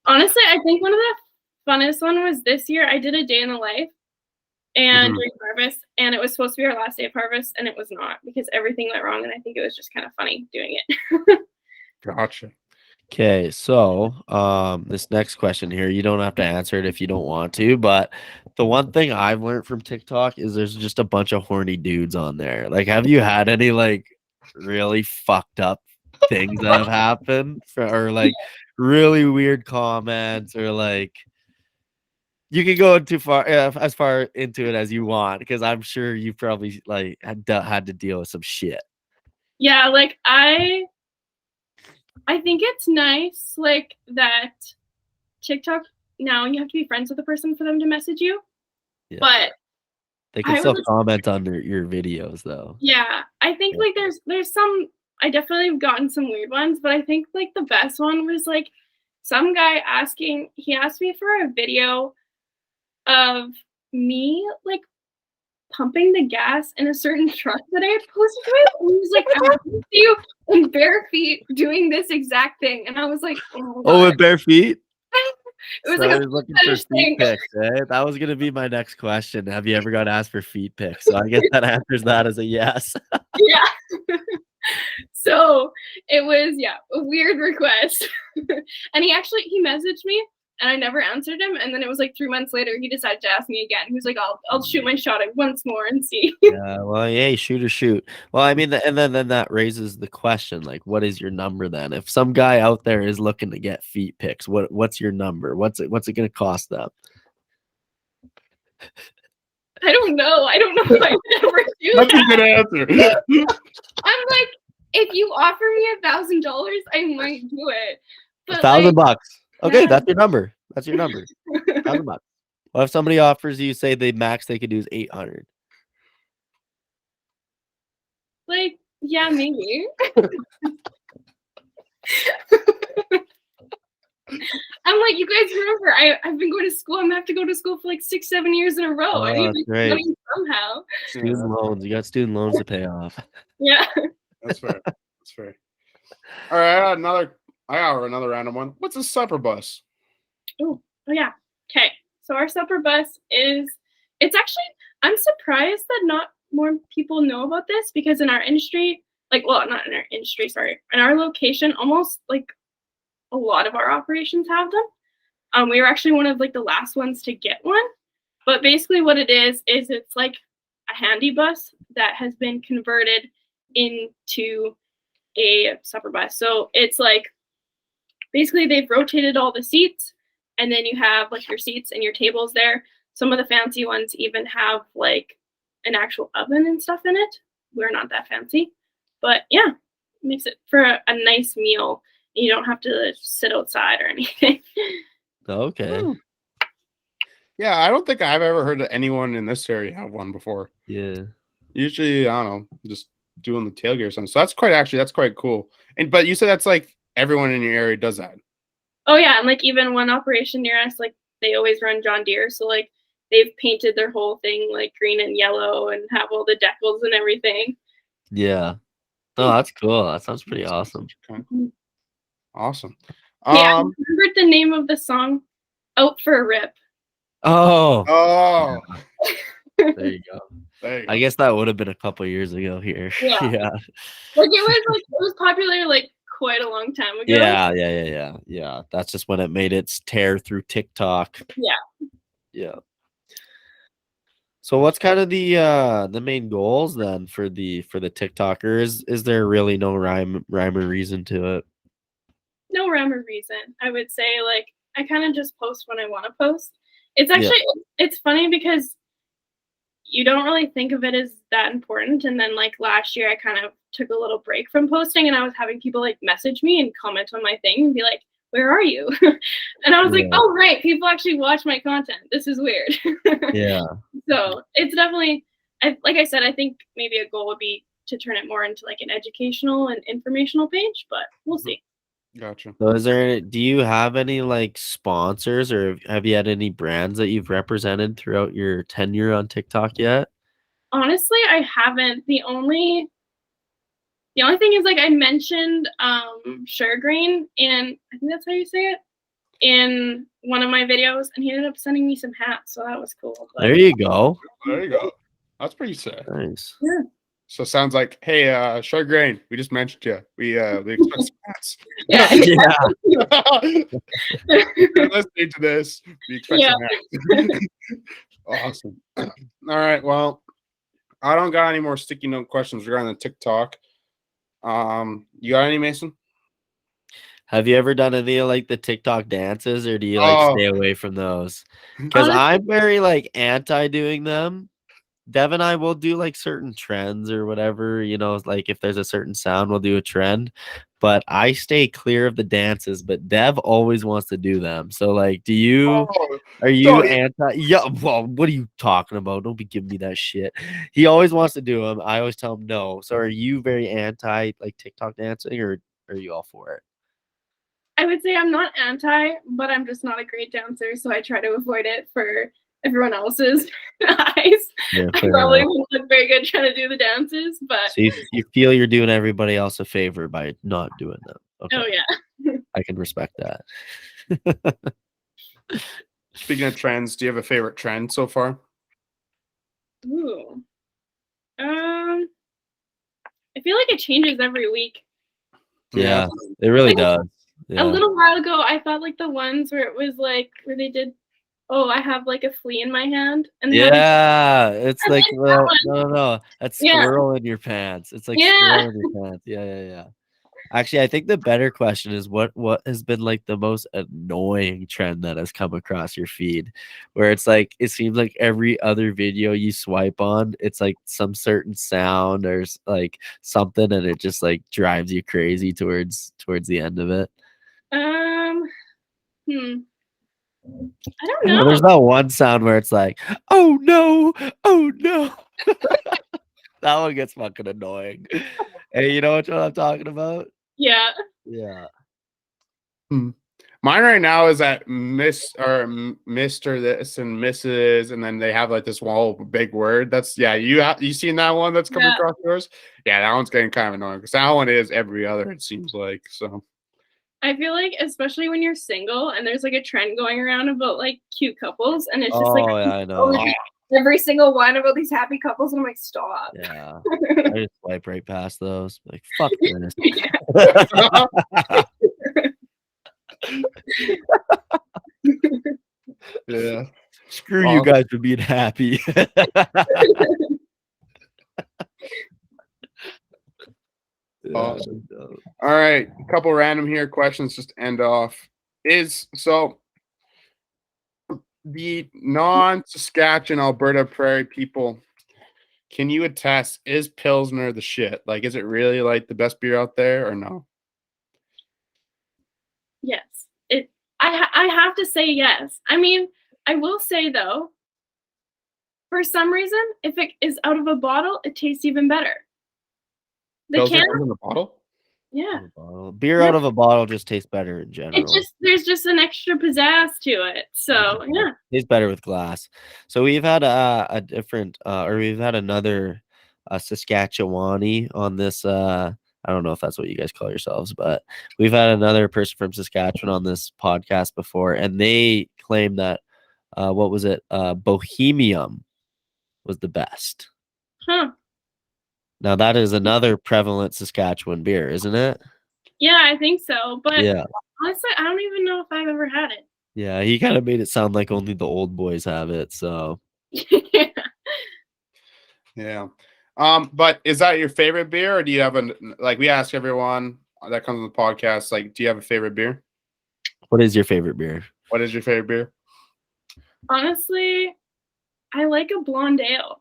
S3: Honestly, I think one of the funnest one was this year. I did a day in the life and during harvest, and it was supposed to be our last day of harvest, and it was not because everything went wrong, and I think it was just kind of funny doing it.
S5: Gotcha.
S4: Okay, so this next question here, you don't have to answer it if you don't want to, but the one thing I've learned from TikTok is there's just a bunch of horny dudes on there. Like, have you had any like really fucked up things that have happened or like really weird comments, or like you can go too far as far into it as you want, because I'm sure you probably like had to deal with some shit.
S3: Yeah, like I think it's nice, like, that TikTok, now you have to be friends with the person for them to message you. Yeah. But
S4: they can still comment on your videos, though.
S3: Yeah, I think, like, there's some, I definitely have gotten some weird ones, but I think, like, the best one was, like, some guy he asked me for a video of me, like, pumping the gas in a certain truck that I had posted with. And he was like, I want to see you in bare feet doing this exact thing. And I was like,
S4: oh, with bare feet?
S3: It was so like
S4: I was looking for feet pics, right? That was gonna be my next question. Have you ever got asked for feet pics? So I guess that answers that as a yes.
S3: Yeah. So it was a weird request. And he messaged me and I never answered him. And then it was like 3 months later, he decided to ask me again. He was like, I'll shoot my shot at once more and see.
S4: Yeah, well, yeah, shoot or shoot. Well, I mean, and then that raises the question, like, what is your number then? If some guy out there is looking to get feet pics, what's your number? What's it gonna cost them?
S3: I don't know. I don't know if I would ever do
S5: That's a good answer.
S3: I'm like, if you offer me $1,000, I might do it. But
S4: $1,000. Okay, that's your number. That's your number. $1,000. Well, if somebody offers you, say the max they could do is 800.
S3: Like, yeah, maybe. I'm like, you guys remember, I've been going to school. I'm gonna have to go to school for like 6-7 years in a row.
S4: Oh,
S3: I need to
S4: make
S3: money somehow.
S4: Student loans. You got student loans to pay off.
S3: Yeah.
S5: That's fair. That's fair. All right, I got another random one. What's a supper bus?
S3: Oh yeah. Okay. So our supper bus it's actually, I'm surprised that not more people know about this, because in our industry, like, well, not in our industry, sorry, in our location, almost like a lot of our operations have them. We were actually one of like the last ones to get one. But basically what it is it's like a handy bus that has been converted into a supper bus. So it's like, basically they've rotated all the seats, and then you have like your seats and your tables there. Some of the fancy ones even have like an actual oven and stuff in it. We're not that fancy, but yeah, it makes it for a nice meal. You don't have to sit outside or anything.
S4: Okay.
S5: Yeah, I don't think I've ever heard of anyone in this area have one before.
S4: Yeah.
S5: Usually, I don't know, just doing the tailgate or something. So that's quite cool. But you said that's like everyone in your area does that.
S3: Oh yeah, and like even one operation near us, like they always run John Deere, so like they've painted their whole thing like green and yellow and have all the decals and everything.
S4: Yeah. Oh, that's cool. That sounds pretty awesome.
S5: Awesome.
S3: Yeah, I remembered the name of the song, "Out for a Rip."
S4: Oh,
S5: Oh,
S4: there you go.
S5: there you go.
S4: I guess that would have been a couple years ago here.
S3: Yeah.
S4: Yeah.
S3: Like it was popular like quite a long time ago.
S4: Yeah. That's just when it made its tear through TikTok.
S3: Yeah.
S4: Yeah. So what's kind of the main goals then for the TikToker? Is there really no rhyme or reason to it?
S3: No rhyme or reason. I would say like I kind of just post when I want to post. It's actually it's funny because you don't really think of it as that important. And then like last year I kind of took a little break from posting and I was having people like message me and comment on my thing and be like, where are you? And I was like, oh right, people actually watch my content. This is weird.
S4: Yeah.
S3: So it's definitely like I said, I think maybe a goal would be to turn it more into like an educational and informational page, but we'll see.
S5: Gotcha.
S4: So do you have any like sponsors or have you had any brands that you've represented throughout your tenure on TikTok yet?
S3: Honestly, I haven't. The only thing is like I mentioned Sugar Green, and I think that's how you say it, in one of my videos, and he ended up sending me some hats, so that was cool. But,
S4: There you go.
S5: There you go. That's pretty sick.
S4: Nice.
S3: yeah.
S5: So it sounds like, hey, Sugar Grain, we just mentioned you. We expect some hats.
S3: Yeah.
S5: If you're listening to this, we expect some hats. Awesome. All right. Well, I don't got any more sticky note questions regarding the TikTok. You got any, Mason?
S4: Have you ever done any of like the TikTok dances or do you like stay away from those? Because I'm very like anti doing them. Dev and I will do like certain trends or whatever, you know, like if there's a certain sound, we'll do a trend. But I stay clear of the dances, but Dev always wants to do them. So like, are you anti? Yeah, well, what are you talking about? Don't be giving me that shit. He always wants to do them. I always tell him no. So are you very anti like TikTok dancing or are you all for it?
S3: I would say I'm not anti, but I'm just not a great dancer, so I try to avoid it for everyone else's eyes.
S4: Yeah,
S3: I probably wouldn't look very good trying to do the dances, but
S4: so you feel you're doing everybody else a favor by not doing them. Okay.
S3: Oh yeah.
S4: I can respect that.
S5: Speaking of trends, do you have a favorite trend so far?
S3: Ooh. I feel like it changes every week.
S4: Yeah, it really does. Yeah.
S3: A little while ago, I thought like the ones where it was like where they did, oh, I have like a flea in my hand, and
S4: it's like no, that's squirrel in your pants. It's like squirrel in your pants. Yeah. Actually, I think the better question is what has been like the most annoying trend that has come across your feed, where it's like it seems like every other video you swipe on, it's like some certain sound or like something, and it just like drives you crazy towards the end of it.
S3: I don't know.
S4: There's that one sound where it's like, oh no. That one gets fucking annoying. Hey, you know what I'm talking about?
S3: Yeah.
S5: Mine right now is that Miss or Mr. this and Mrs. and then they have like this whole big word. That's you seen that one that's coming across yours? Yeah, that one's getting kind of annoying because that one is every other, it seems like. So
S3: I feel like especially when you're single and there's like a trend going around about like cute couples and it's just
S4: I know.
S3: Every single one about these happy couples and I'm like, stop.
S4: Yeah. I just swipe right past those. Like, fuck this.
S5: yeah.
S4: Screw you guys for being happy.
S5: Awesome. All right, a couple random here questions just to end off. The non-Saskatchewan Alberta Prairie people, can you attest, is Pilsner the shit? Like, is it really like the best beer out there or no?
S3: Yes. I have to say yes. I mean, I will say though, for some reason, if it is out of a bottle, it tastes even better. The can
S5: in the bottle?
S3: Yeah.
S4: Beer out of a bottle just tastes better in general.
S3: There's just an extra pizzazz to it. So yeah.
S4: It's better with glass. So we've had we've had another Saskatchewani on this I don't know if that's what you guys call yourselves, but we've had another person from Saskatchewan on this podcast before, and they claim that what was it? Bohemium was the best.
S3: Huh.
S4: Now that is another prevalent Saskatchewan beer, isn't it?
S3: Yeah, I think so. But
S4: Yeah.
S3: honestly, I don't even know if I've ever had it.
S4: Yeah, he kind of made it sound like only the old boys have it. So
S5: Yeah. But is that your favorite beer, or do you have like we ask everyone that comes on the podcast, like, do you have a favorite beer?
S4: what is your favorite beer?
S5: What is your favorite beer?
S3: Honestly, I like a blonde ale.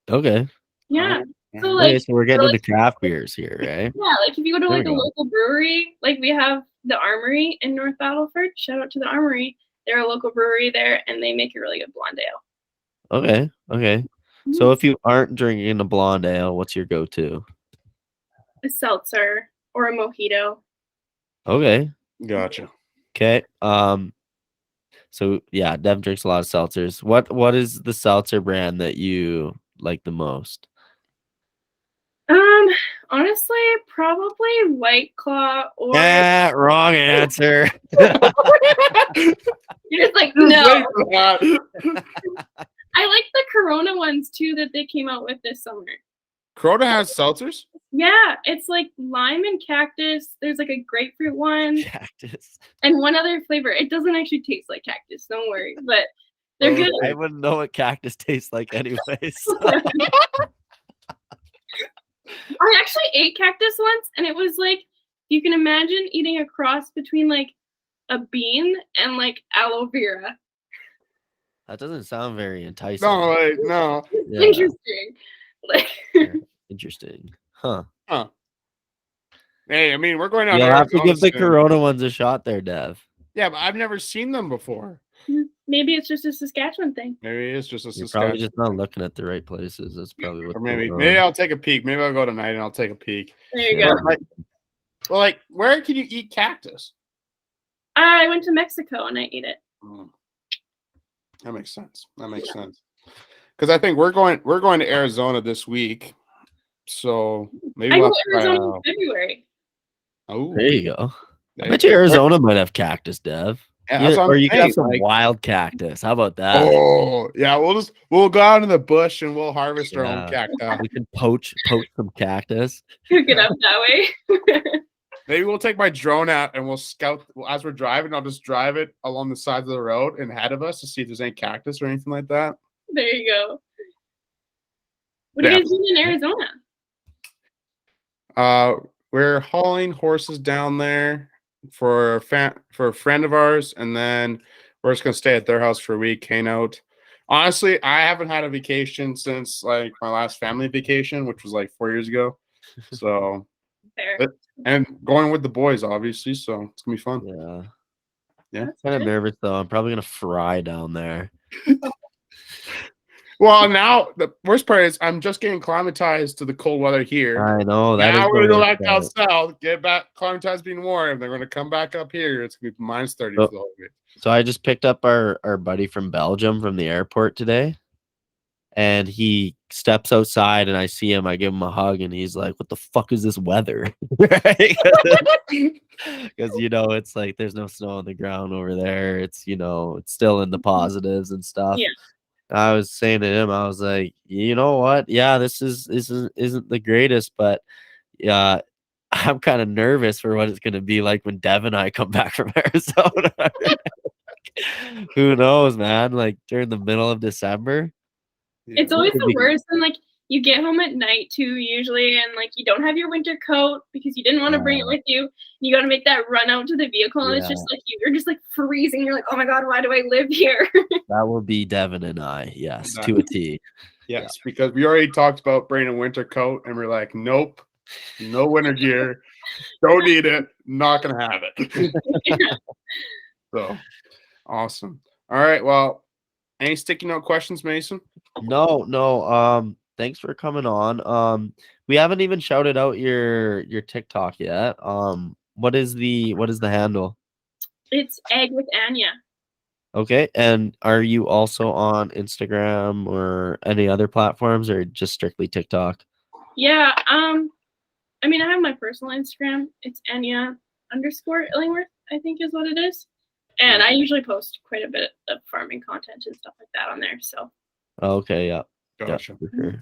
S4: Okay.
S3: Yeah. So
S5: Alright.
S3: like,
S4: So we're getting
S3: like-
S4: into craft beers here, right?
S3: yeah, like if you go to
S4: There
S3: like
S4: we
S3: a
S4: go.
S3: local brewery, like we have the Armory in North Battleford. Shout out to the Armory. They're a local brewery there, and they make a really good blonde ale.
S4: Okay. Okay. So if you aren't drinking a blonde ale, what's your go-to?
S3: A seltzer or a mojito.
S4: Okay.
S5: Gotcha.
S4: Okay. So yeah, Dev drinks a lot of seltzers. What is the seltzer brand that you like the most?
S3: Honestly, probably White Claw or
S4: Yeah, wrong answer.
S3: you're just like no.
S5: Wait for that.
S3: I like the Corona ones too that they came out with this summer.
S5: Corona has seltzers?
S3: Yeah, it's like lime and cactus. There's like a grapefruit one
S4: Cactus.
S3: and one other flavor. It doesn't actually taste like cactus, don't worry, but they're good.
S4: I wouldn't know what cactus tastes like anyways.
S3: I actually ate cactus once, and it was like you can imagine eating a cross between like a bean and like aloe vera.
S4: That doesn't sound very enticing.
S5: No, wait, no.
S4: Yeah,
S3: Interesting. Like,
S4: interesting. Huh.
S5: Hey, I mean, we're going out.
S4: You'll have to
S5: Arizona
S4: give the
S5: soon.
S4: Corona ones a shot there, Dev.
S5: Yeah, but I've never seen them before.
S3: maybe it's just a Saskatchewan thing.
S5: Maybe it's just a
S4: You're
S5: Saskatchewan.
S4: probably just not looking at the right places. That's probably what.
S5: Or maybe I'll take a peek. Maybe I'll go tonight and I'll take a peek.
S3: There you
S4: Yeah.
S3: go.
S5: Well, like, where can you eat cactus?
S3: I went to Mexico and I ate it.
S5: That makes sense. That makes sense. Because I think we're going to Arizona this week, so maybe
S3: I
S5: we'll
S3: go to
S5: have to try
S3: Arizona
S5: it
S3: in February.
S5: out. Oh,
S4: There you go. I
S5: there
S4: bet
S5: you
S4: you
S5: go.
S4: Arizona might have cactus, Dev.
S5: Yeah, that's what I'm
S4: or you could have
S5: saying,
S4: some
S5: like-
S4: wild cactus. How about that?
S5: Oh, yeah. We'll go out in the bush and we'll harvest our own
S4: Yeah.
S5: cacti.
S4: We can poach some cactus.
S3: Cook it up that way.
S5: Maybe we'll take my drone out and we'll scout as we're driving. I'll just drive it along the sides of the road and ahead of us to see if there's any cactus or anything like that.
S3: There you go. What are you guys doing in Arizona?
S5: We're hauling horses down there for a friend of ours, and then we're just gonna stay at their house for a week, hang out. Honestly, I haven't had a vacation since like my last family vacation, which was like 4 years ago. So,
S3: Fair.
S5: and going with the boys, obviously. So it's gonna be fun.
S4: Yeah.
S5: Yeah.
S4: Kind of nervous though. I'm probably gonna fry down there.
S5: Well, now the worst part is I'm just getting acclimatized to the cold weather here.
S4: I know that.
S5: Now
S4: is
S5: we're
S4: the
S5: gonna go
S4: worst
S5: back down
S4: part.
S5: south, get back acclimatized being warm. They're gonna come back up here. It's gonna be minus 30
S4: Oh.
S5: for the whole week.
S4: So I just picked up our buddy from Belgium from the airport today, and he steps outside, and I see him. I give him a hug, and he's like, "What the fuck is this weather?" Because it's like there's no snow on the ground over there. It's it's still in the positives and stuff.
S3: Yeah.
S4: I was saying to him, I was like, you know what? Yeah, this isn't the greatest, but yeah, I'm kind of nervous for what it's gonna be like when Dev and I come back from Arizona. Who knows, man? Like during the middle of December.
S3: It's always
S4: could
S3: the
S4: be-
S3: worst when like you get home at night too, usually, and like you don't have your winter coat because you didn't want to bring it with you. You got to make that run out to the vehicle, and it's just like you're just like freezing. You're like, oh my god, why do I live here?
S4: That will be Devin and I, yes, to a T.
S5: Yes, because we already talked about bringing a winter coat, and we're like, nope, no winter gear, don't need it, not gonna have it. So awesome. All right, well, any sticky note questions, Mason?
S4: No. Thanks for coming on. We haven't even shouted out your TikTok yet. What is the handle?
S3: It's egg with Anya.
S4: Okay, and are you also on Instagram or any other platforms, or just strictly TikTok?
S3: Yeah. I mean, I have my personal Instagram. It's Anya_Illingworth, I think is what it is. And I usually post quite a bit of farming content and stuff like that on there. So
S4: Okay, yeah.
S5: Gotcha.
S4: Yeah, for sure.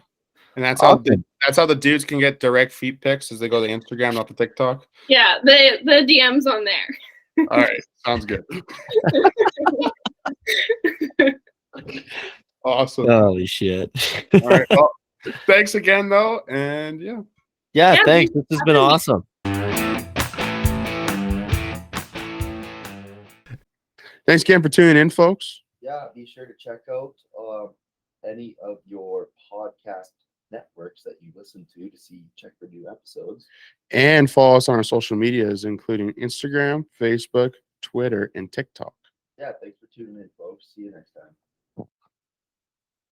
S5: And that's how
S2: Awesome.
S5: that's how the dudes can get direct feet pics as they go to Instagram, not the TikTok.
S3: yeah, the DM's on there.
S5: All right, sounds good. Awesome.
S4: Holy shit.
S5: All right. Well, thanks again, though, and yeah.
S4: Yeah,
S3: Yeah,
S4: thanks. This has been awesome.
S5: Thanks again for tuning in, folks.
S2: Yeah, be sure to check out any of your podcast networks that you listen to check for new episodes.
S5: And follow us on our social medias, including Instagram, Facebook, Twitter, and TikTok.
S2: Yeah, thanks for tuning in, folks. See you next time.